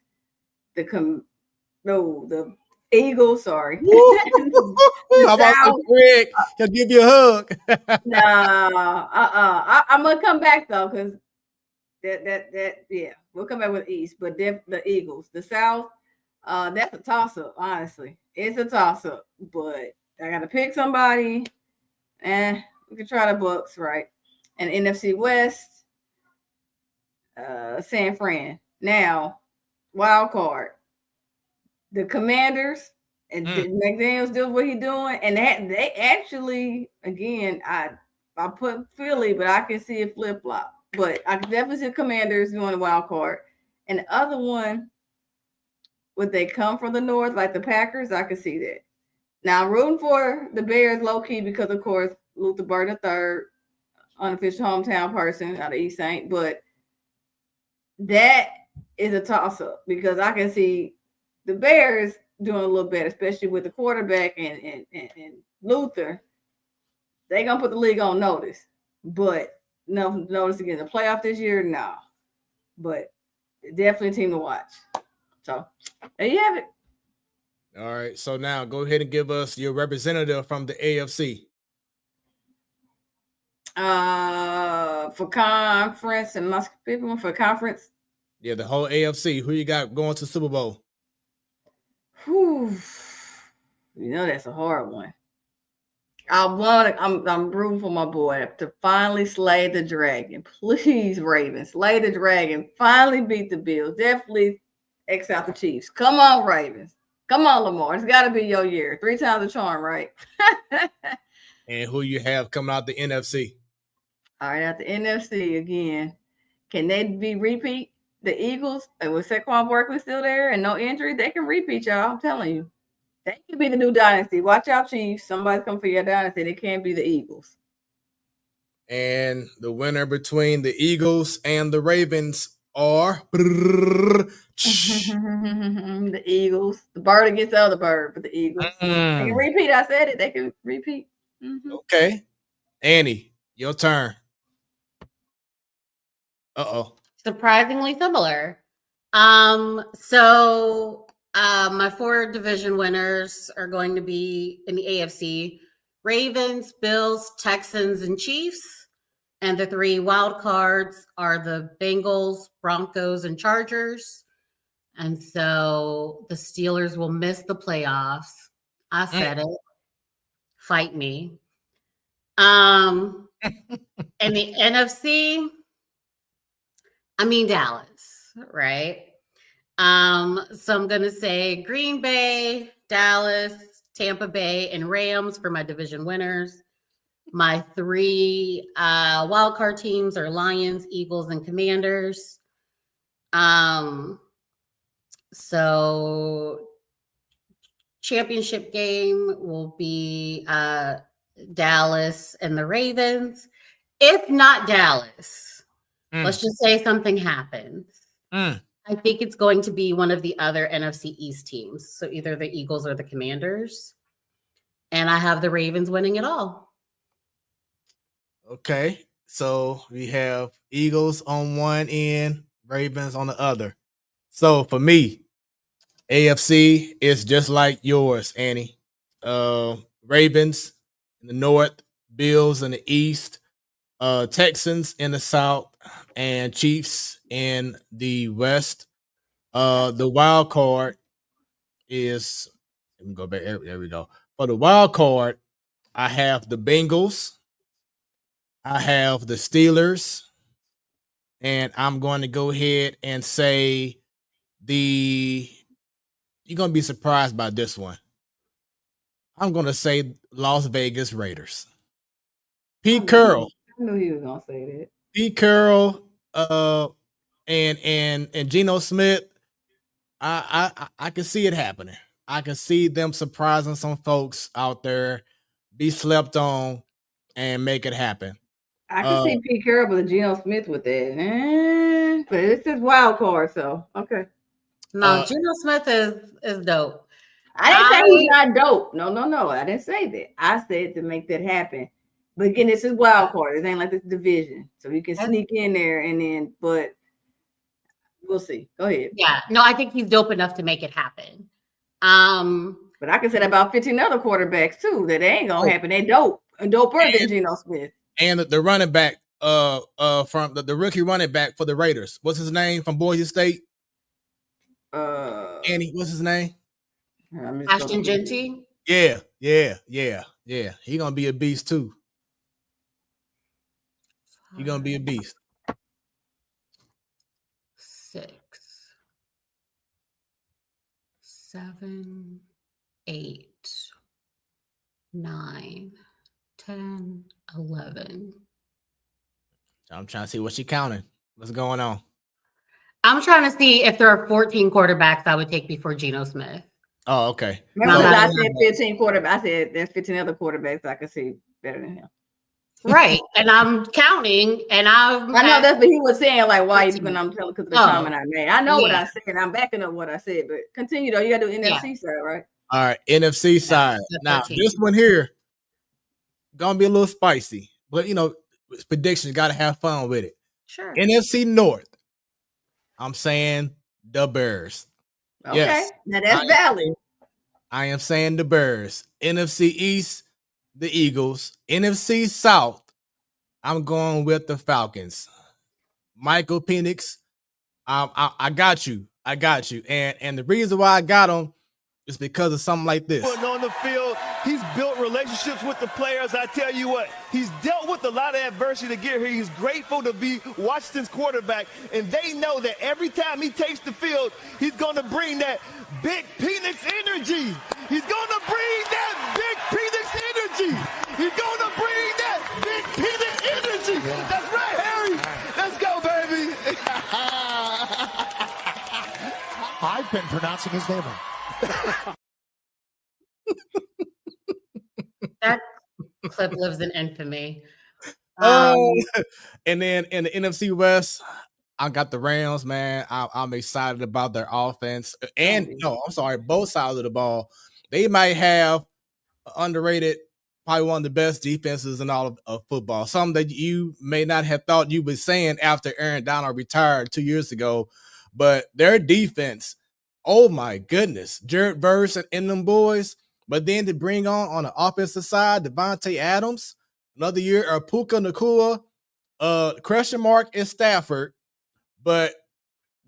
the Eagles, sorry. I'm about to Greg, he'll give you a hug. I'm gonna come back though, because yeah, we'll come back with East, but the Eagles, the South, that's a toss up. Honestly, it's a toss up, but I gotta pick somebody, and we can try the Bucks, right? And NFC West, San Fran. Now, wild card, the Commanders, and McDaniels does what he's doing, and they actually, again, I put Philly, but I can see it flip flop. But I can definitely see Commanders doing the wild card, and the other one, would they come from the North like the Packers? I can see that. Now I'm rooting for the Bears low key because, of course, Luther Burden III, unofficial hometown person out of East Saint, but that is a toss up because I can see the Bears doing a little better, especially with the quarterback and Luther. They gonna put the league on notice, but no notice again the playoff this year, no. But definitely a team to watch. So there you have it. All right, so now go ahead and give us your representative from the AFC. For conference and my people for conference. Yeah, the whole AFC. Who you got going to Super Bowl? Whew. You know that's a hard one. I'm rooting for my boy to finally slay the dragon. Please, Ravens, slay the dragon. Finally beat the Bills. Definitely X out the Chiefs. Come on, Ravens. Come on, Lamar. It's got to be your year. 3 times the charm, right? And who you have coming out the NFC? All right, out the NFC again. Can they be repeat? The Eagles, with Saquon Barkley still there and no injury, they can repeat, y'all. I'm telling you. They could be the new dynasty. Watch out, Chiefs. Somebody's coming for your dynasty. They can't be the Eagles. And the winner between the Eagles and the Ravens are the Eagles. The bird against the other bird, but the Eagles. They can repeat. I said it. They can repeat. Okay. Annie, your turn. Surprisingly similar. So my 4 division winners are going to be in the AFC: Ravens, Bills, Texans, and Chiefs. And the 3 wild cards are the Bengals, Broncos, and Chargers. And so the Steelers will miss the playoffs. I said it. Fight me. And the NFC, I mean Dallas, right? So I'm gonna say Green Bay, Dallas, Tampa Bay, and Rams for my division winners. My 3 wildcard teams are Lions, Eagles, and Commanders. So championship game will be Dallas and the Ravens. If not Dallas, let's just say something happens. I think it's going to be one of the other NFC East teams. So either the Eagles or the Commanders. And I have the Ravens winning it all. Okay. So we have Eagles on one end, Ravens on the other. So for me, AFC is just like yours, Annie. Ravens in the north, Bills in the east. Texans in the South, and Chiefs in the West. The wild card is, let me go back. There we go. For the wild card, I have the Bengals, I have the Steelers, and I'm going to go ahead and say you're going to be surprised by this one. I'm going to say Las Vegas Raiders. Pete Carroll. I knew he was going to say that. Pete Carroll, and Geno Smith. I can see it happening. I can see them surprising some folks out there, be slept on, and make it happen. I can see Pete Carroll with Geno Smith with that, but it's just wild card. So okay. No, Geno Smith is dope. I didn't say he's not dope. No. I didn't say that. I said to make that happen. But again, this is wild card. It ain't like this division, so you can sneak in there and then. But we'll see. Go ahead. Yeah, no, I think he's dope enough to make it happen. But I can say that about 15 other quarterbacks too. That ain't gonna happen. They doper than Geno Smith. And the running back, from the rookie running back for the Raiders. What's his name from Boise State? Andy, what's his name? Ashton Genty. Yeah. He gonna be a beast too. He gonna be a beast. 6, 7, 8, 9, 10, 11. I'm trying to see what she counting. What's going on? I'm trying to see if there are 14 quarterbacks I would take before Geno Smith. Oh, okay. Remember I said 15 quarterbacks. I said there's 15 other quarterbacks I can see better than him. Right. And I'm counting, and I know that's what he was saying, like, why even I'm telling because of the comment I made. I know what I said. I'm backing up what I said, but continue though. You gotta do NFC side, right? All right, NFC side. Now, this one here gonna be a little spicy, but predictions, gotta have fun with it. Sure. NFC North. I'm saying the Bears. Okay, yes. Now that's valid. I am saying the Bears. NFC East, the Eagles. NFC South, I'm going with the Falcons. Michael Penix, I got you. And the reason why I got him is because of something like this. Putting on the field, he's built relationships with the players. I tell you what, he's dealt with a lot of adversity to get here. He's grateful to be Washington's quarterback, and they know that every time he takes the field, he's going to bring that big Penix energy. He's going to bring that big Penix energy. He's going to bring that big Penix energy. Yeah. That's right, Harry. Let's go, baby. I've been pronouncing his name wrong. That clip lives in infamy. And then in the NFC West, I got the Rams, man. I'm excited about their offense. And both sides of the ball. They might have underrated, probably one of the best defenses in all of football. Something that you may not have thought you were saying after Aaron Donald retired 2 years ago. But their defense, oh my goodness, Jared Verse and them boys. But then to bring on the offensive side, Devontae Adams, another year, or Puka Nacua, question mark is Stafford. But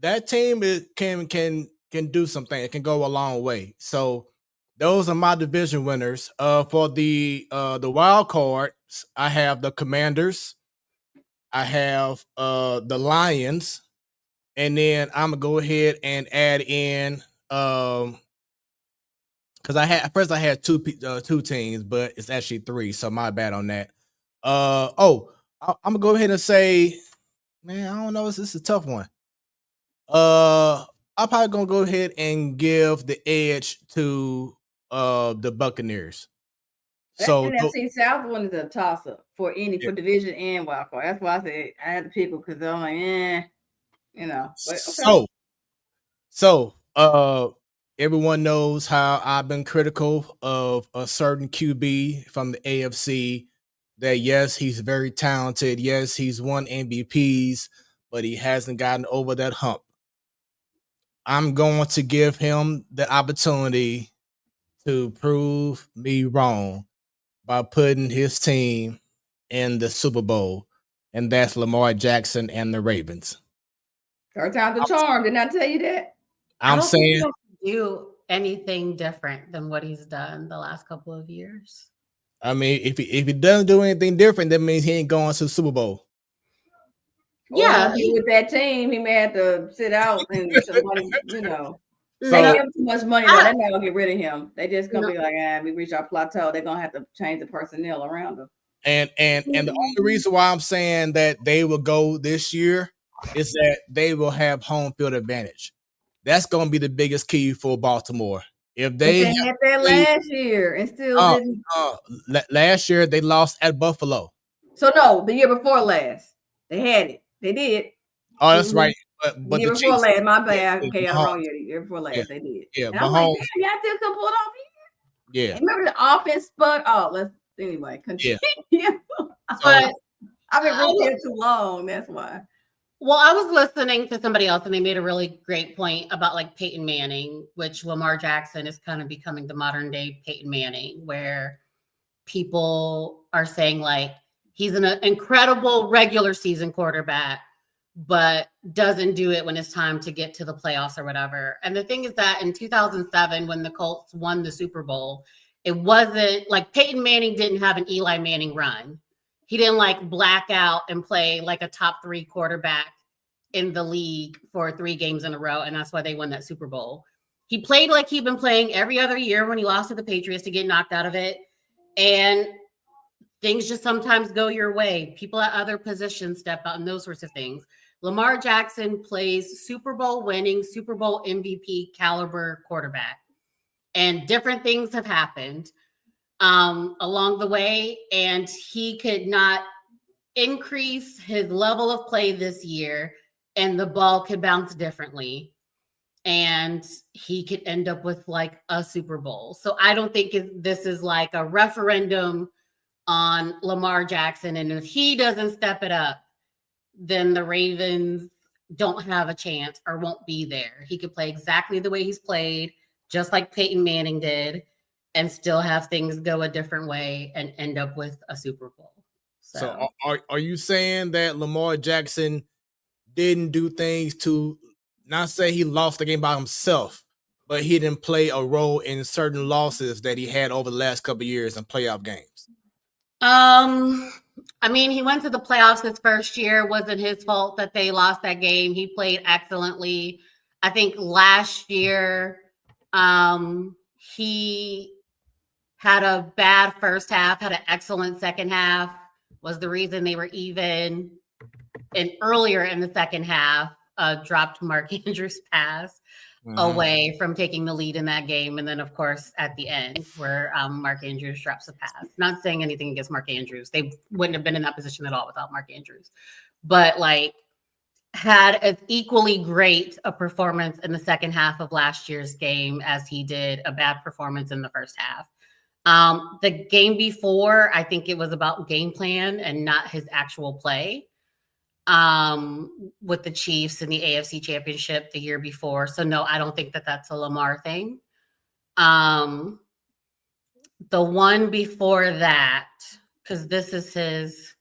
that team can do something. It can go a long way. So those are my division winners. For the wild cards, I have the Commanders, I have the Lions, and then I'm gonna go ahead and add in because I had two teams, but it's actually 3, so my bad on that. I'm gonna go ahead and say, man, I don't know, this is a tough one. I'm probably gonna go ahead and give the edge to the Buccaneers. That NFC South one is a toss up for division and wild card. That's why I said I had to pick them because I'm like, But, okay. So everyone knows how I've been critical of a certain QB from the AFC. That yes, he's very talented. Yes, he's won MVPs, but he hasn't gotten over that hump. I'm going to give him the opportunity to prove me wrong by putting his team in the Super Bowl. and that's Lamar Jackson and the Ravens. Third time's the charm. Didn't I tell you that? I'm don't think saying, he'll do anything different than what he's done the last couple of years. I mean, if he doesn't do anything different, that means he ain't going to the Super Bowl. Yeah, Or with that team, he may have to sit out and somebody, So- they give him too much money. I- They're not gonna get rid of him. They just gonna No. be like, we reach our plateau. They're gonna have to change the personnel around them. And the only reason why I'm saying that they will go this year is that they will have home field advantage. That's going to be the biggest key for Baltimore. If But they they had that last year and still didn't. last year they lost at Buffalo. So no, the year before last, they had it. They did. Oh, that's right. But the year before last, my bad. Yeah, Okay, I wrong year. The year before last, they did. Yeah, and I'm like, Mahomes. damn, y'all still come pull it off here. Yeah. And remember the offense spud? Oh, let's anyway continue. but I've been rooting here too long. That's why. well, I was listening to somebody else and they made a really great point about like Peyton Manning, which Lamar Jackson is kind of becoming the modern day Peyton Manning, where people are saying like he's an incredible regular season quarterback, but doesn't do it when it's time to get to the playoffs or whatever. And the thing is that in 2007, when the Colts won the Super Bowl, it wasn't like Peyton Manning didn't have an Eli Manning run. He didn't like black out and play like a top 3 quarterback in the league for 3 games in a row. And that's why they won that Super Bowl. He played like he'd been playing every other year when he lost to the Patriots to get knocked out of it. And things just sometimes go your way. People at other positions step out and those sorts of things. Lamar Jackson plays Super Bowl winning, Super Bowl MVP caliber quarterback. And different things have happened along the way. And he could not increase his level of play this year. And the ball could bounce differently. And he could end up with like a Super Bowl. So I don't think this is like a referendum on Lamar Jackson. And if he doesn't step it up, then the Ravens don't have a chance or won't be there. He could play exactly the way he's played, just like Peyton Manning did, and still have things go a different way and end up with a Super Bowl. So are you saying that Lamar Jackson didn't do things to not say he lost the game by himself, but he didn't play a role in certain losses that he had over the last couple of years in playoff games? I mean, he went to the playoffs his first year. Wasn't his fault that they lost that game. He played excellently. I think last year, he had a bad first half, had an excellent second half, was the reason they were even. And earlier in the second half, dropped Mark Andrews' pass away from taking the lead in that game. And then, of course, at the end where Mark Andrews drops a pass. Not saying anything against Mark Andrews. They wouldn't have been in that position at all without Mark Andrews. But, like, had as equally great a performance in the second half of last year's game as he did a bad performance in the first half. The game before, I think it was about game plan and not his actual play. With the Chiefs in the AFC Championship the year before. So no, I don't think that that's a Lamar thing. The one before that, because this is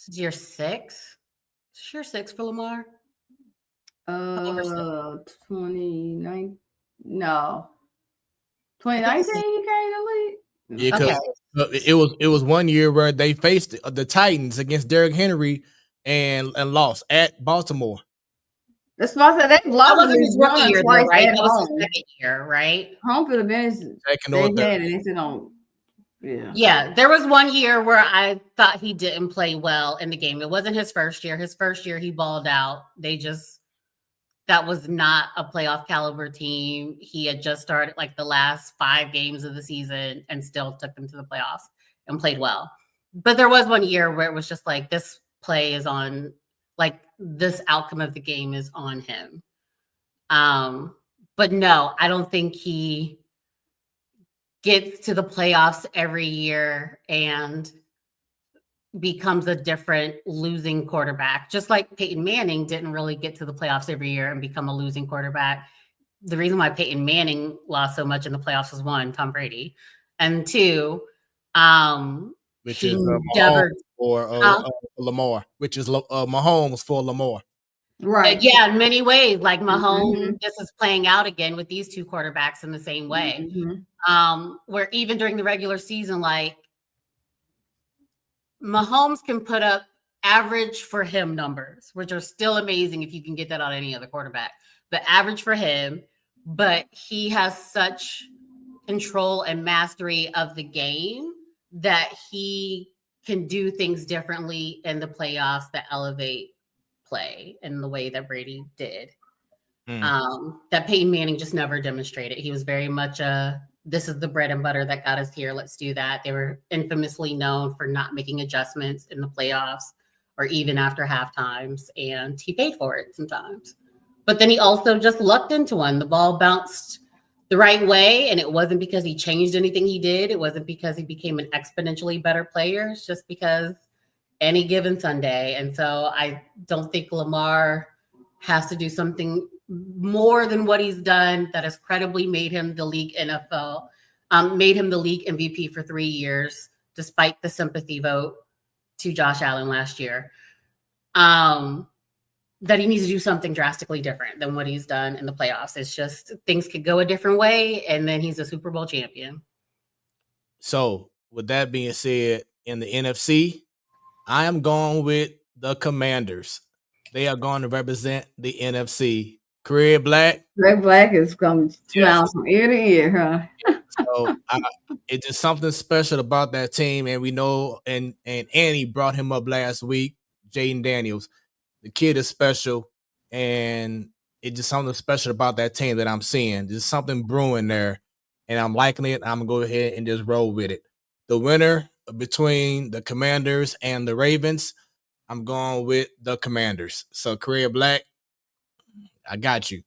year 6. It's year 6 for Lamar. 2019. No. 2019 he came to league. Yeah, because it was one year where they faced the Titans against Derrick Henry and lost at Baltimore. That's why I said they lost. That wasn't his rookie year, though, right? That was home. his second year, right? Home field advantage. They said on. Yeah, there was one year where I thought he didn't play well in the game. It wasn't his first year. His first year, he balled out. That was not a playoff caliber team. He had just started like the last 5 games of the season and still took them to the playoffs and played well. But there was one year where it was just like this play is on, like this outcome of the game is on him. But no, I don't think he gets to the playoffs every year and becomes a different losing quarterback. Just like Peyton Manning didn't really get to the playoffs every year and become a losing quarterback. The reason why Peyton Manning lost so much in the playoffs was 1, Tom Brady. And 2, which He is Mahomes never. for Huh? Lamar, which is Mahomes for Lamar. Right. Yeah, in many ways, like Mahomes, Mhm. this is playing out again with these two quarterbacks in the same way. Mhm. Where even during the regular season, like Mahomes can put up average for him numbers, which are still amazing if you can get that on any other quarterback, but average for him. But he has such control and mastery of the game that he can do things differently in the playoffs that elevate play in the way that Brady did. That Peyton Manning just never demonstrated. He was very much this is the bread and butter that got us here. Let's do that. They were infamously known for not making adjustments in the playoffs or even after half times, and he paid for it sometimes. But then he also just lucked into one. The ball bounced the right way, and it wasn't because he changed anything he did. It wasn't because he became an exponentially better player. It's just because any given Sunday. And so I don't think Lamar has to do something more than what he's done that has credibly made him the league NFL, made him the league MVP for 3 years, despite the sympathy vote to Josh Allen last year. That he needs to do something drastically different than what he's done in the playoffs. It's just things could go a different way, and then he's a Super Bowl champion. So, with that being said, in the NFC, I am going with the Commanders. They are going to represent the NFC. Craig Black. Red Black is going to Yes. smile from ear to ear, huh? So it's just something special about that team, and we know, and Annie brought him up last week, Jaden Daniels. The kid is special, and it's just something special about that team that I'm seeing. There's something brewing there, and I'm liking it. I'm gonna go ahead and just roll with it. The winner between the Commanders and the Ravens, I'm going with the Commanders. So Korea Black, I got you.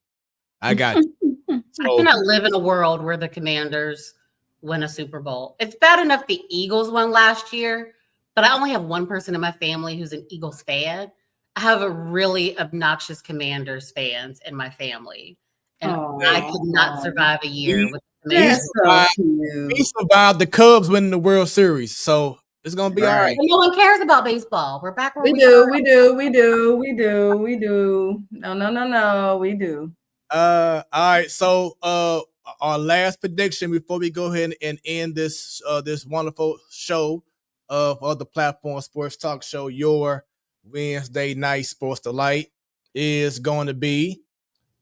I got you. I So cannot live in a world where the Commanders win a Super Bowl. It's bad enough the Eagles won last year, but I only have one person in my family who's an Eagles fan. I have a really obnoxious Commanders fans in my family, and I could not survive a year with the Commanders. That's so cute. we survived the Cubs winning the World Series, so it's gonna be all right. And no one cares about baseball. We're back where We we do, are. we do, we do, we do, we do. No, we do. All right. So our last prediction before we go ahead and end this this wonderful show of the platform sports talk show, your Wednesday night sports delight is going to be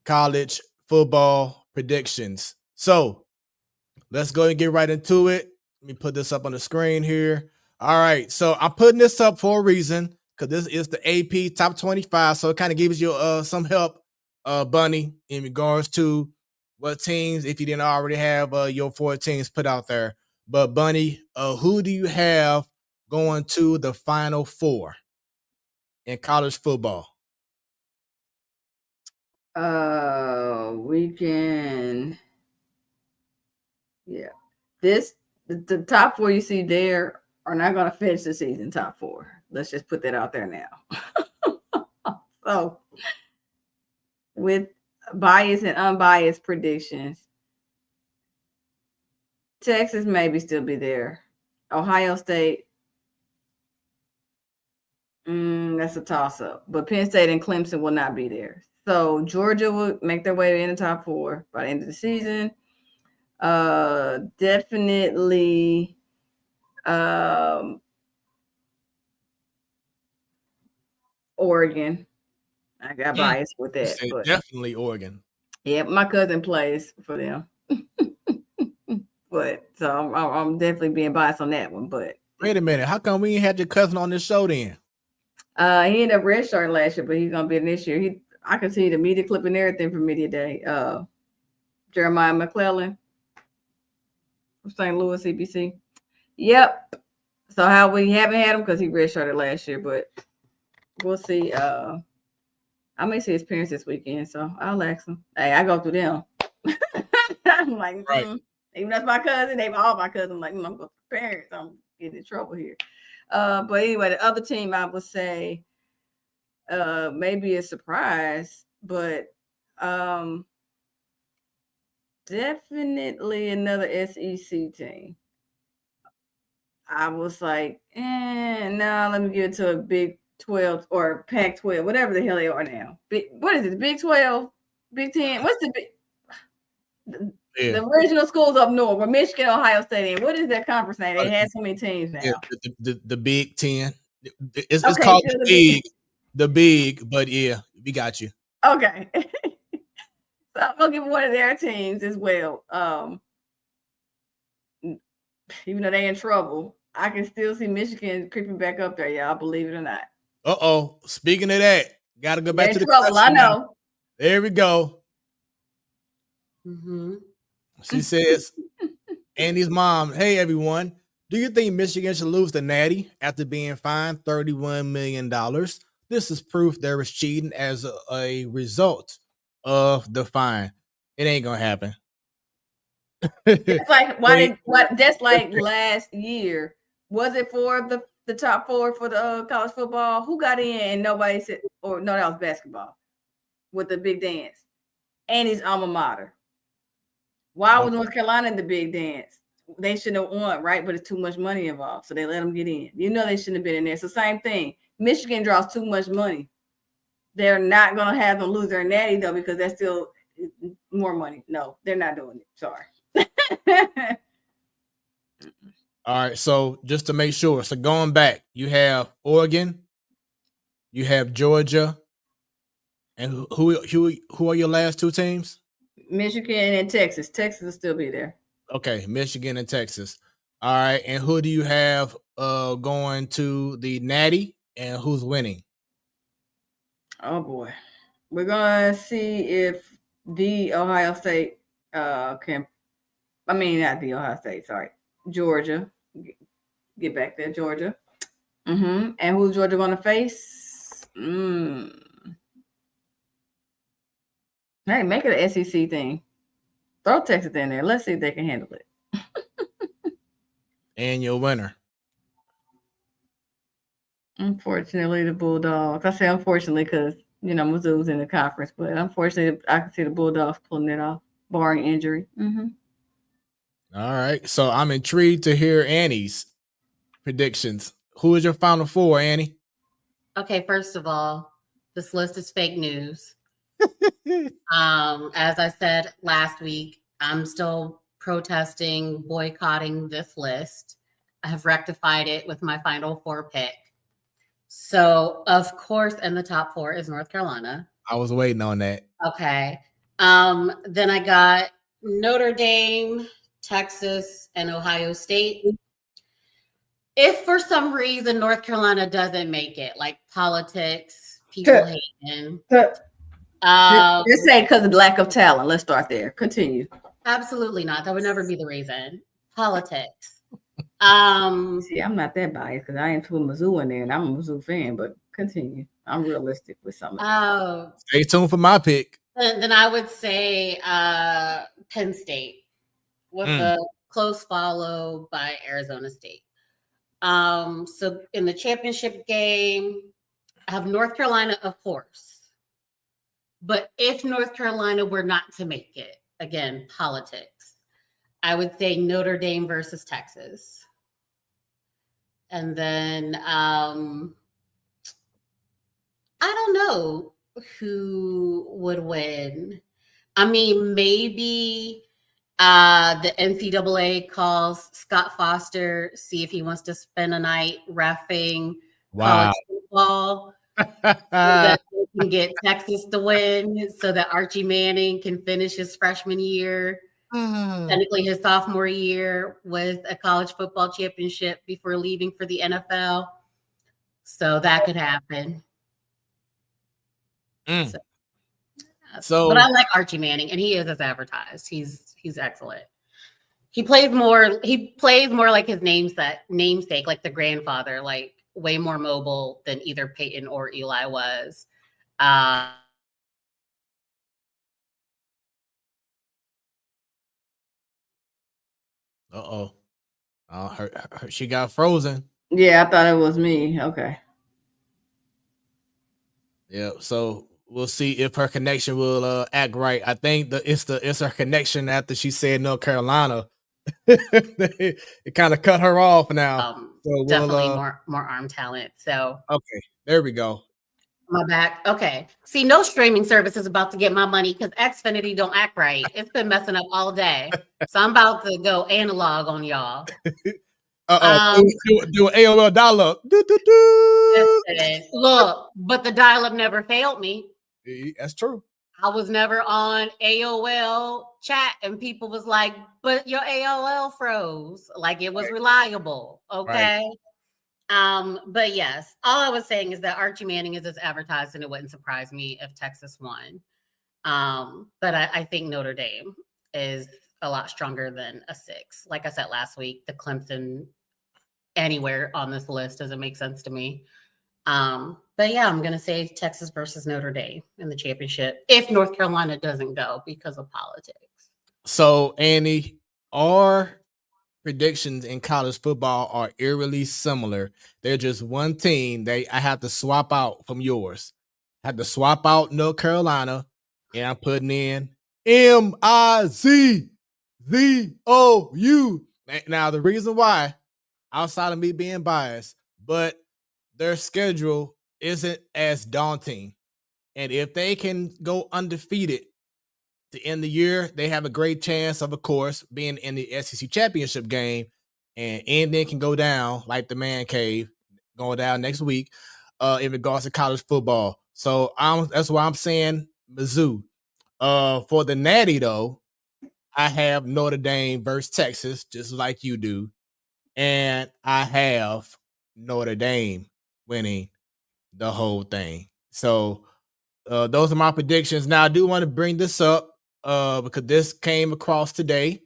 college football predictions. So let's go and get right into it. Let me put this up on the screen here. All right. So I'm putting this up for a reason because this is the AP top 25. So it kind of gives you some help, Bunny, in regards to what teams, if you didn't already have your 4 teams put out there. But Bunny, who do you have going to the Final Four in college football? We can, yeah. The top 4 you see there are not going to finish the season top 4. Let's just put that out there now. So, with biased and unbiased predictions, Texas maybe still be there. Ohio State, that's a toss-up. But Penn State and Clemson will not be there. So Georgia will make their way in the top 4 by the end of the season. Definitely Oregon. I got biased with that. But Definitely Oregon. yeah, my cousin plays for them. But so I'm definitely being biased on that one. But Wait a minute. How come we ain't had your cousin on this show then? he ended up redshirting last year, but he's gonna be in this year. I can see the media clip and everything from media day. Jeremiah McClellan from St. Louis CBC. Yep. So how we haven't had him because he redshirted last year, but we'll see. I may see his parents this weekend, so I'll ask him. Hey, I go through them. I'm like, Right. Even that's my cousin, they all my cousins. I'm like, I'm going to parents. I'm getting in trouble here. But anyway, the other team I would say maybe a surprise, but definitely another SEC team. I was like, no, let me give it to a Big 12 or Pac 12, whatever the hell they are now. What is it? Big 12, Big 10? What's the big? Yeah. The original schools up north, where Michigan, Ohio State in. What is that conference name? They had so many teams now. Yeah, the Big 10. It's Okay, called still the big, but yeah, we got you. Okay. So I'm gonna give one of their teams as well. Even though they're in trouble, I can still see Michigan creeping back up there, y'all. Believe it or not. Speaking of that, gotta go back They're to in the trouble. I question now. know. There we go. Mm-hmm. She says, Andy's mom, hey everyone. Do you think Michigan should lose the Natty after being fined $31 million? This is proof there was cheating as a result of the fine. It ain't gonna happen. It's like that's like last year. Was it for the top four for the college football? Who got in and nobody said, or no, that was basketball with the big dance and his alma mater. Why was North Carolina in the big dance? They shouldn't have won, right? But it's too much money involved, so they let them get in. You know they shouldn't have been in there. So same thing. Michigan draws too much money. They're not gonna have them lose their natty though, because that's still more money. No, they're not doing it. Sorry. All right, so just to make sure, so going back, you have Oregon, you have Georgia, and who are your last two teams? Michigan and Texas. Texas will still be there. Okay, Michigan and Texas. All right, and who do you have going to the Natty, and who's winning? Oh boy, we're gonna see if the Ohio State can. I mean, not the Ohio State. Sorry, Georgia. Get back there, Georgia. And who's Georgia gonna face? Hey, make it an SEC thing. Throw Texas in there. Let's see if they can handle it. And your winner. Unfortunately, the Bulldogs. I say unfortunately because Mizzou's in the conference, but unfortunately, I can see the Bulldogs pulling it off, barring injury. All right, so I'm intrigued to hear Annie's predictions. Who is your Final Four, Annie? Okay, first of all, this list is fake news. As I said last week, I'm still protesting, boycotting this list. I have rectified it with my Final Four pick. So, of course, in the top four is North Carolina. I was waiting on that. Okay. Then I got Notre Dame, Texas, and Ohio State. If for some reason North Carolina doesn't make it, like politics, people hating. Just say because of lack of talent. Let's start there. Continue. Absolutely not. That would never be the reason. Politics. See, I'm not that biased because I ain't put Mizzou in there, and I'm a Mizzou fan. But continue. I'm realistic with some of it. Stay tuned for my pick. Then I would say Penn State with a close follow by Arizona State. So in the championship game, I have North Carolina, of course. But if North Carolina were not to make it, again, politics, I would say Notre Dame versus Texas. And then I don't know who would win. I mean, maybe the NCAA calls Scott Foster, see if he wants to spend a night reffing college football. So that they can get Texas to win, so that Archie Manning can finish his freshman year, technically his sophomore year, with a college football championship before leaving for the NFL. So that could happen. But I like Archie Manning, and he is as advertised. He's excellent. He plays more like his namesake, like the grandfather, like way more mobile than either Peyton or Eli was. She got frozen. Yeah, I thought it was me. Okay. Yeah, so we'll see if her connection will act right. I think it's her connection after she said North Carolina it kind of cut her off now. So Definitely more arm talent. So okay, there we go. My back. Okay. See, no streaming service is about to get my money because Xfinity don't act right. It's been messing up all day. So I'm about to go analog on y'all. Do an AOL dial-up. Look, but the dial-up never failed me. That's true. I was never on AOL chat and people was like, but your AOL froze. Like it was reliable. Okay. Right. But yes, all I was saying is that Archie Manning is as advertised, and it wouldn't surprise me if Texas won. But I think Notre Dame is a lot stronger than a 6. Like I said last week, the Clemson anywhere on this list doesn't make sense to me. But yeah, I'm gonna say Texas versus Notre Dame in the championship if North Carolina doesn't go because of politics. So Annie, our predictions in college football are eerily similar. They're just one team I have to swap out from yours. I have to swap out North Carolina, and I'm putting in MIZZOU. Now, the reason why, outside of me being biased, but their schedule isn't as daunting. And if they can go undefeated to end the year, they have a great chance of course, being in the SEC championship game, and anything can go down like the man cave going down next week in regards to college football. So that's why I'm saying Mizzou. For the Natty though, I have Notre Dame versus Texas, just like you do, and I have Notre Dame winning the whole thing. So those are my predictions. Now I do want to bring this up because this came across today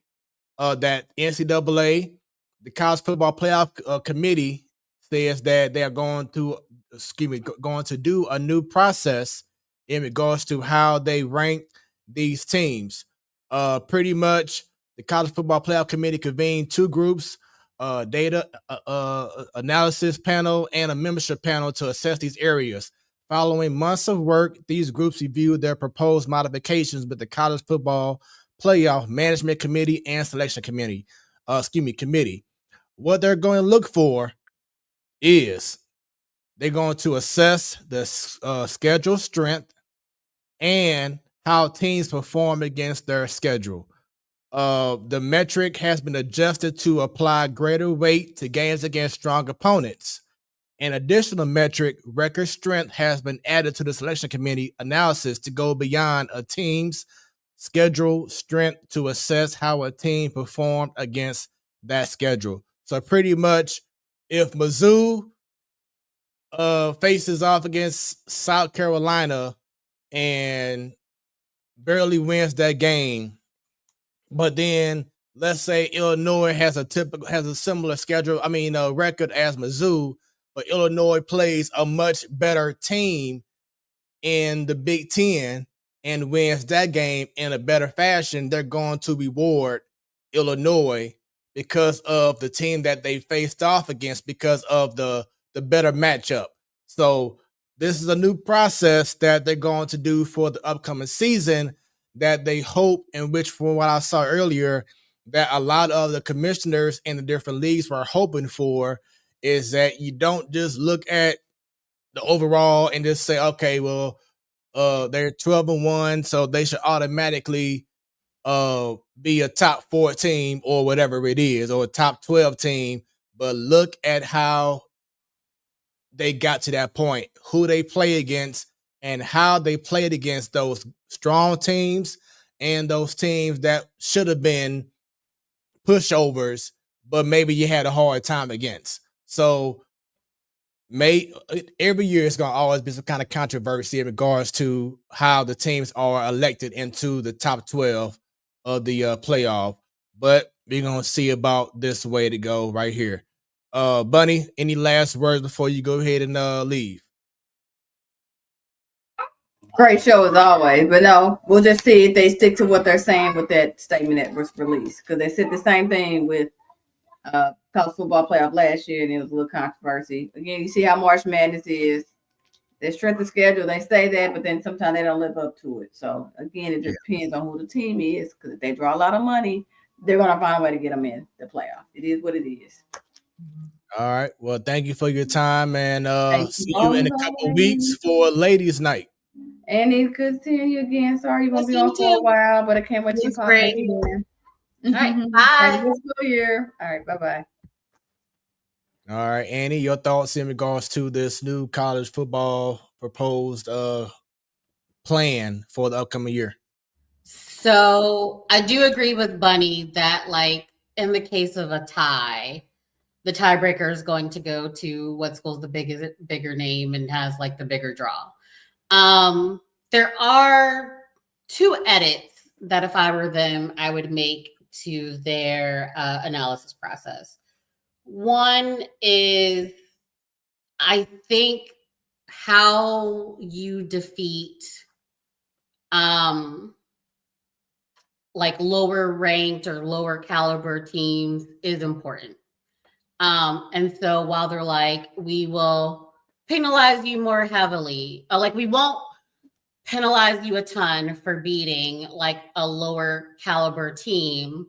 that NCAA, the College Football Playoff Committee, says that they are going to do a new process in regards to how they rank these teams. Pretty much, the College Football Playoff Committee convened 2 groups, data analysis panel and a membership panel to assess these areas. Following months of work, these groups reviewed their proposed modifications with the College Football Playoff Management Committee and Selection Committee. Committee. What they're going to look for is they're going to assess the schedule strength and how teams perform against their schedule. The metric has been adjusted to apply greater weight to games against strong opponents. An additional metric, record strength, has been added to the selection committee analysis to go beyond a team's schedule strength to assess how a team performed against that schedule. So pretty much, if Mizzou faces off against South Carolina and barely wins that game, but then let's say Illinois has a similar schedule, record as Mizzou, but Illinois plays a much better team in the Big Ten and wins that game in a better fashion, they're going to reward Illinois because of the team that they faced off against, because of the better matchup. So this is a new process that they're going to do for the upcoming season that they hope, in which from what I saw earlier, that a lot of the commissioners in the different leagues were hoping for, is that you don't just look at the overall and just say, okay, well, they're 12-1, so they should automatically be a top 4 team or whatever it is, or a top 12 team. But look at how they got to that point, who they play against, and how they played against those strong teams and those teams that should have been pushovers, but maybe you had a hard time against. So every year it's going to always be some kind of controversy in regards to how the teams are elected into the top 12 of the playoff. But we're going to see about this way to go right here. Bunny, any last words before you go ahead and leave? Great show as always, but no, we'll just see if they stick to what they're saying with that statement that was released, because they said the same thing with college football playoff last year, and it was a little controversy. Again, you see how March Madness is. Their strength of schedule, they say that, but then sometimes they don't live up to it. So again, it just depends on who the team is, because if they draw a lot of money, they're gonna find a way to get them in the playoff. It is what it is. All right. Well, thank you for your time, and Thank see you you in a couple weeks for ladies' night. And it's good seeing you again. Sorry you're gonna be on Thank for a you. while, but I can't wait It till you was pop back great. again. All right, Have a bye. good school year. All right, bye-bye. All right, Annie, your thoughts in regards to this new college football proposed plan for the upcoming year? So I do agree with Bunny that, like, in the case of a tie, the tiebreaker is going to go to what school's the bigger name and has like the bigger draw. There are two edits that if I were them, I would make to their analysis process. One is, I think, how you defeat like lower ranked or lower caliber teams is important. And so while they're like, we will penalize you more heavily, like we won't penalize you a ton for beating like a lower caliber team,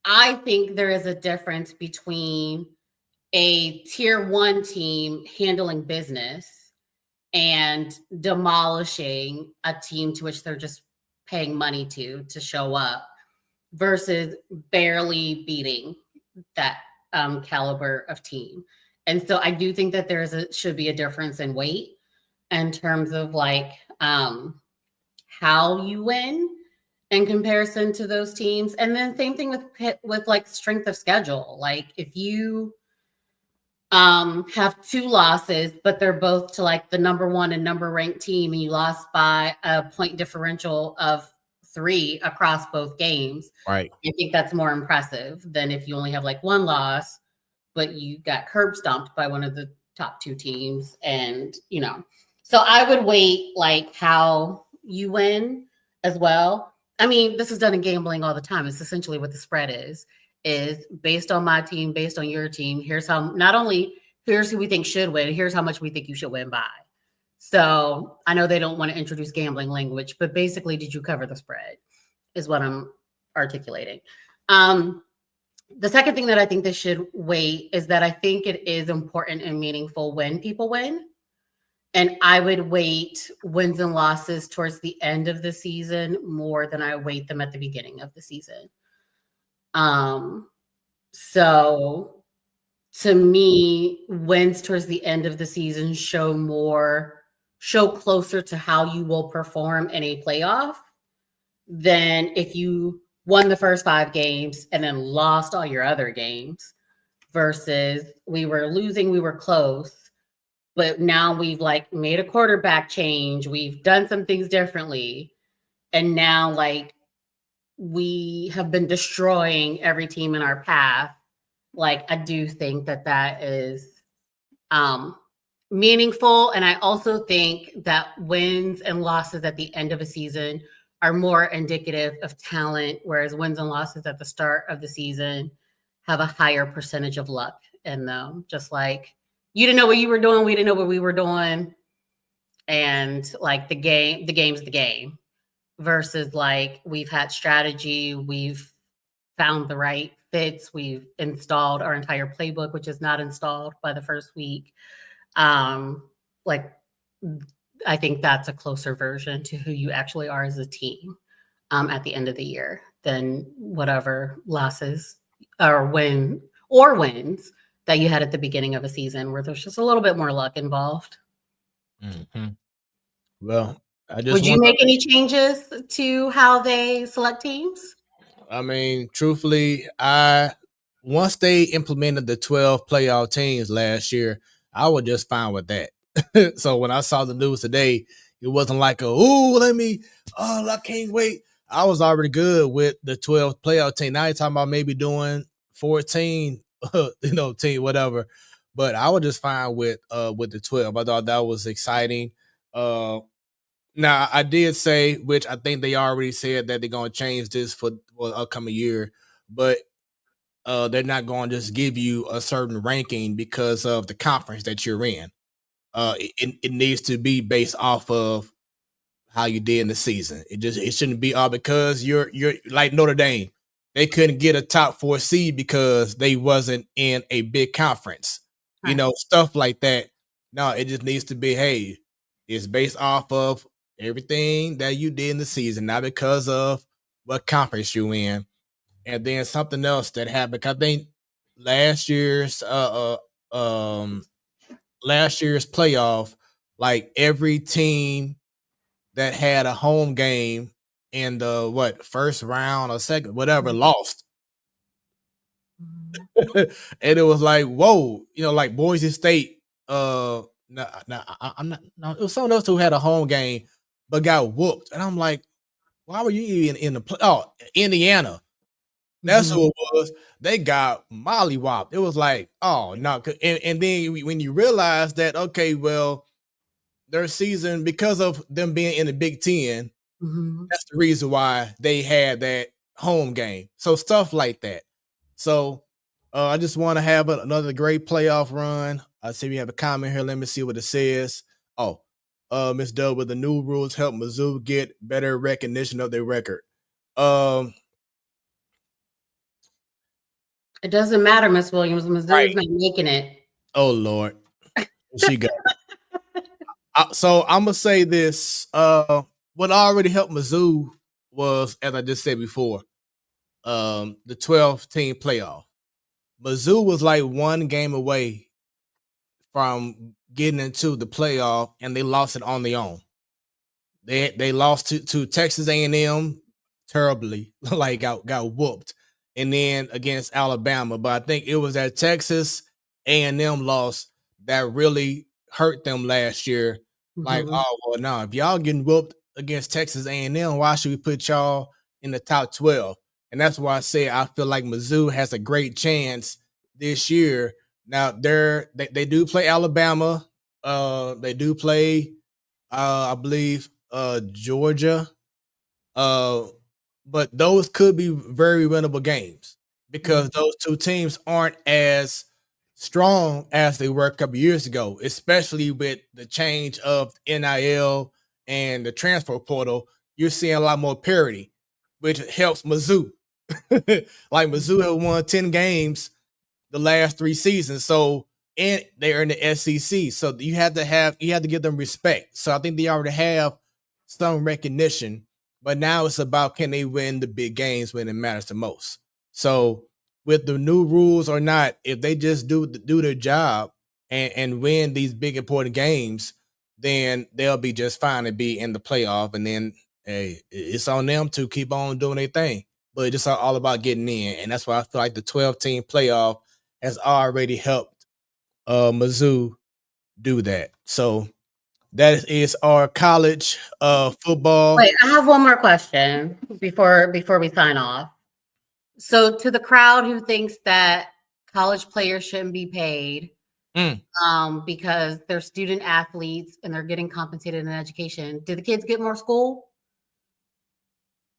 I think there is a difference between a tier one team handling business and demolishing a team to which they're just paying money to show up versus barely beating that caliber of team. And so I do think that should be a difference in weight in terms of like how you win in comparison to those teams. And then same thing with like strength of schedule. Like if you have two losses, but they're both to like the number one and number ranked team, and you lost by a point differential of 3 across both games. Right. I think that's more impressive than if you only have like one loss, but you got curb stomped by one of the top two teams. And, you know, so I would weight like how you win as well. I mean, this is done in gambling all the time. It's essentially what the spread is based on my team, based on your team. Here's how, not only here's who we think should win, here's how much we think you should win by. So I know they don't want to introduce gambling language, but basically, did you cover the spread is what I'm articulating. The second thing that I think they should weight is that I think it is important and meaningful when people win. And I would weight wins and losses towards the end of the season more than I weight them at the beginning of the season. So to me, wins towards the end of the season show closer to how you will perform in a playoff than if you won the first 5 games and then lost all your other games versus we were losing, we were close, but now we've like made a quarterback change. We've done some things differently. And now like we have been destroying every team in our path. Like I do think that is meaningful. And I also think that wins and losses at the end of a season are more indicative of talent, whereas wins and losses at the start of the season have a higher percentage of luck in them. Just like you didn't know what you were doing, we didn't know what we were doing. And like the game's the game versus like we've had strategy, we've found the right fits, we've installed our entire playbook, which is not installed by the first week. Like I think that's a closer version to who you actually are as a team at the end of the year than whatever losses or wins that you had at the beginning of a season where there's just a little bit more luck involved. Mm-hmm. Well, Would you make any changes to how they select teams? I mean, truthfully, once they implemented the 12 playoff teams last year, I was just fine with that. So when I saw the news today, it wasn't like I can't wait. I was already good with the 12 playoff team. Now you're talking about maybe doing 14, team, whatever. But I was just fine with the 12. I thought that was exciting. Now I did say, which I think they already said that they're gonna change this for the upcoming year, but they're not going to just give you a certain ranking because of the conference that you're in. It needs to be based off of how you did in the season. It shouldn't be all because you're like Notre Dame. they couldn't get a top 4 seed because they wasn't in a big conference. You Right. know, stuff like that. No, it just needs to be, hey, it's based off of everything that you did in the season, not because of what conference you in. And then something else that happened. I think last year's last year's playoff, like every team that had a home game in the first round or second, whatever, lost. Mhm. And it was like, whoa, you know, like Boise State. No, I'm not. No, it was someone else who had a home game but got whooped, and I'm like, why were you even in the play? Oh, Indiana. That's Mhm. who it was. They got mollywopped. It was like, oh no, and then when you realize that, okay, well, their season because of them being in the Big Ten, Mhm. that's the reason why they had that home game. So stuff like that. So I just want to have another great playoff run. I see we have a comment here. Let me see what it says. Oh, Miss Dub, with the new rules help Mizzou get better recognition of their record. Um, It doesn't matter, Miss Williams. right. Missouri's not making it. Oh Lord, she got. So I'm gonna say this. What already helped Mizzou was, as I just said before, the 12 team playoff. Mizzou was like one game away from getting into the playoff, and they lost it on their own. They lost to Texas A&M terribly, like got whooped, and then against Alabama. But I think it was that Texas A&M loss that really hurt them last year. Like, Mhm. oh well, no, if y'all getting whooped against Texas A&M, why should we put y'all in the top 12? And that's why I say I feel like Mizzou has a great chance this year. Now they do play Alabama. They do play I believe Georgia. Uh, but those could be very winnable games because Mhm. those two teams aren't as strong as they were a couple years ago, especially with the change of NIL and the transfer portal. You're seeing a lot more parity, which helps Mizzou. Like Mizzou have won 10 games the last 3 seasons. So and they're in the SEC. So you have to give them respect. So I think they already have some recognition, but now it's about can they win the big games when it matters the most. So with the new rules or not, if they just do their job and win these big important games, then they'll be just fine and be in the playoff. And then hey, it's on them to keep on doing their thing. But it's just all about getting in. And that's why I feel like the 12 team playoff has already helped Mizzou do that. So that is our college football. Wait, I have one more question before we sign off. So, to the crowd who thinks that college players shouldn't be paid Mm. because they're student athletes and they're getting compensated in education, do the kids get more school?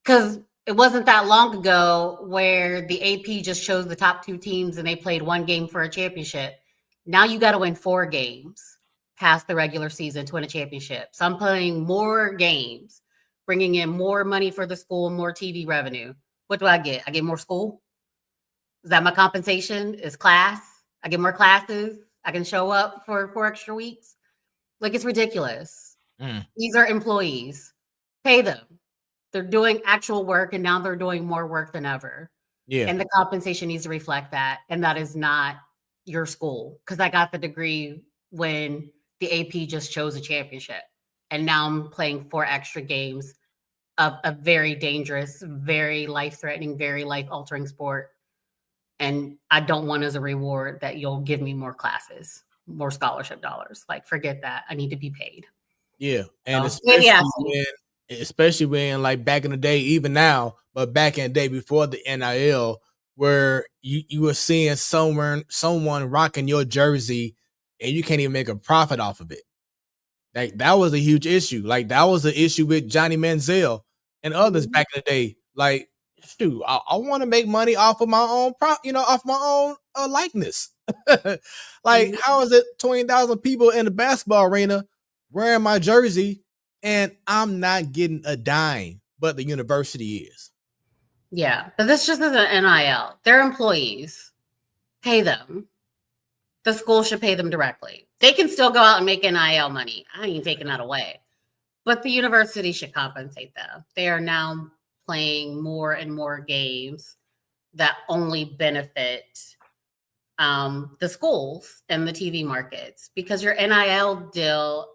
Because it wasn't that long ago where the AP just chose the top 2 teams and they played one game for a championship. Now you got to win 4 games past the regular season to win a championship. So I'm playing more games, bringing in more money for the school, more TV revenue. What do I get? I get more school. Is that my compensation? Is class? I get more classes. I can show up for 4 extra weeks. Like, it's ridiculous. Mm. These are employees. Pay them. They're doing actual work and now they're doing more work than ever. Yeah. And the compensation needs to reflect that. And that is not your school. Because I got the degree when the AP just chose a championship. And now I'm playing 4 extra games of a very dangerous, very life-threatening, very life-altering sport. And I don't want as a reward that you'll give me more classes, more scholarship dollars. Like, forget that. I need to be paid. Yeah. And So, yeah. especially when like back in the day, even now, but back in the day before the NIL, where you were seeing someone rocking your jersey and you can't even make a profit off of it. Like that was a huge issue. Like that was an issue with Johnny Manziel and others Mhm. back in the day. Like, shoot, I want to make money off of my own off my own likeness. Like, Mhm. how is it 20,000 people in the basketball arena wearing my jersey and I'm not getting a dime, but the university is? Yeah, but this just isn't NIL. They're employees. Pay them. The school should pay them directly. They can still go out and make NIL money. I ain't taking that away. But the university should compensate them. They are now playing more and more games that only benefit the schools and the TV markets, because your NIL deal,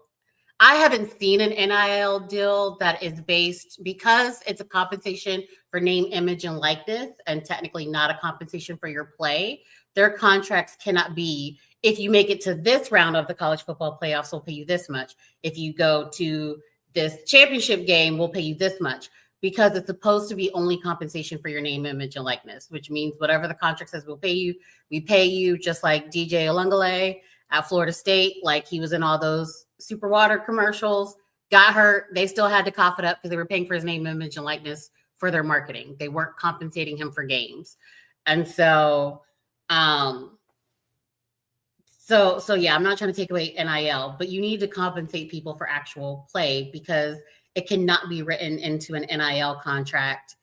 I haven't seen an NIL deal that is based, because it's a compensation for name, image, and likeness, and technically not a compensation for your play. Their contracts cannot be, if you make it to this round of the college football playoffs, we'll pay you this much. If you go to this championship game, we'll pay you this much, because it's supposed to be only compensation for your name, image, and likeness, which means whatever the contract says we'll pay you, we pay you, just like DJ Olungale at Florida State. Like, he was in all those Super Water commercials, got hurt. They still had to cough it up because they were paying for his name, image, and likeness for their marketing. They weren't compensating him for games. And so, so yeah, I'm not trying to take away NIL, but you need to compensate people for actual play, because it cannot be written into an NIL contract.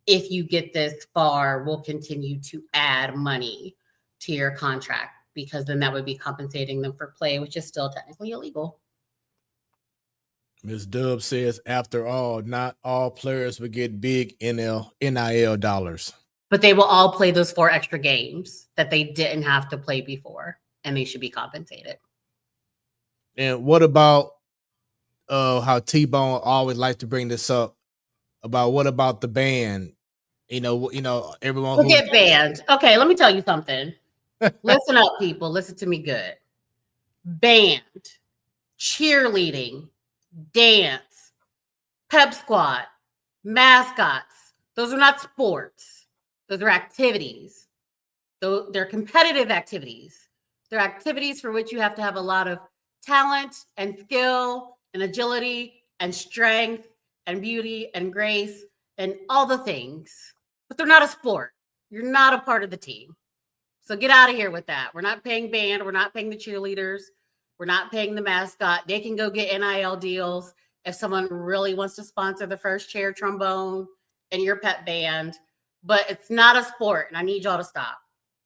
If you get this far, we'll continue to add money to your contract, because then that would be compensating them for play, which is still technically illegal. Ms. Dub says, after all, not all players will get big NIL dollars. But they will all play those 4 extra games that they didn't have to play before, and they should be compensated. And what about how T-Bone always likes to bring this up about, what about the band? You know, everyone We'll who get banned. Okay, let me tell you something. Listen up, people. Listen to me good. Band, cheerleading, dance, pep squad, mascots. Those are not sports. Those are activities. They're competitive activities. They're activities for which you have to have a lot of talent and skill and agility and strength and beauty and grace and all the things. But they're not a sport. You're not a part of the team. So get out of here with that. We're not paying band. We're not paying the cheerleaders. We're not paying the mascot. They can go get NIL deals if someone really wants to sponsor the first chair trombone in your pet band. But it's not a sport, and I need y'all to stop.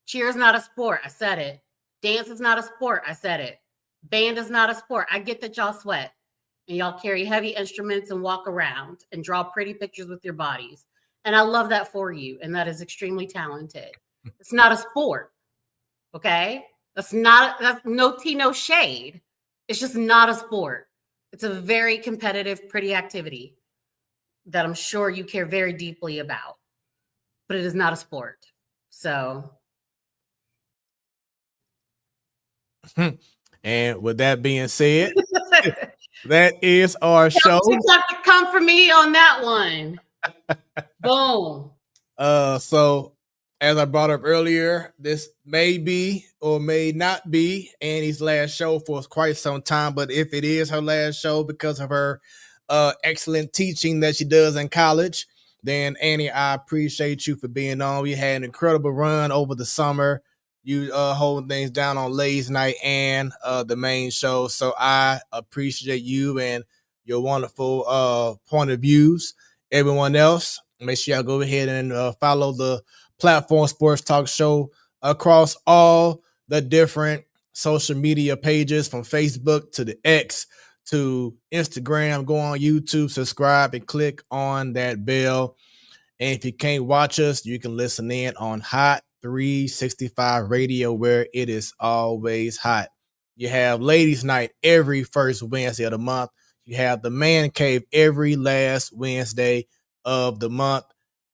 Cheer is not a sport. I said it. Dance is not a sport. I said it. Band is not a sport. I get that y'all sweat and y'all carry heavy instruments and walk around and draw pretty pictures with your bodies. And I love that for you. And that is extremely talented. It's not a sport. Okay? That's no tea, no shade. It's just not a sport. It's a very competitive, pretty activity that I'm sure you care very deeply about. But it is not a sport. So. And with that being said, that is our show. TikTok to come for me on that one. Boom. So as I brought up earlier, this may be or may not be Annie's last show for quite some time. But if it is her last show because of her excellent teaching that she does in college, then Annie, I appreciate you for being on. We had an incredible run over the summer. You holding things down on Ladies Night and the main show. So I appreciate you and your wonderful point of views. Everyone else, make sure y'all go ahead and follow the Platform Sports Talk Show across all the different social media pages, from Facebook to the X to Instagram. Go on YouTube, subscribe, and click on that bell. And if you can't watch us, you can listen in on Hot 365 Radio, where it is always hot. You have Ladies Night every first Wednesday of the month. You have the Man Cave every last Wednesday of the month.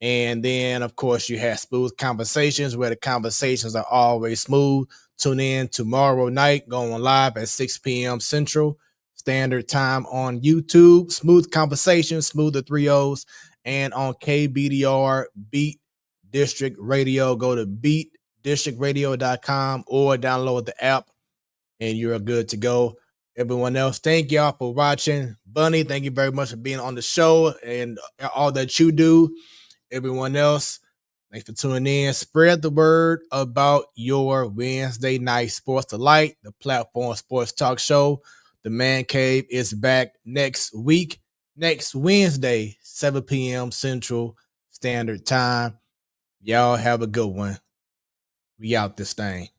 And then, of course, you have Smooth Conversations, where the conversations are always smooth. Tune in tomorrow night, going live at 6 p.m. Central Standard Time on YouTube. Smooth Conversations, Smooth the 3 O's, and on KBDR Beat District Radio. Go to beatdistrictradio.com or download the app, and you're good to go. Everyone else, thank y'all for watching. Bunny, thank you very much for being on the show and all that you do. Everyone else, thanks for tuning in. Spread the word about your Wednesday night sports delight, the Platform Sports Talk Show. The Man Cave is back next week, next Wednesday, 7 p.m. Central Standard Time. Y'all have a good one. We out this thing.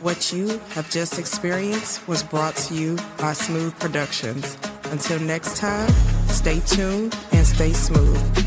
What you have just experienced was brought to you by Smoooth Productions. Until next time, stay tuned and stay smooth.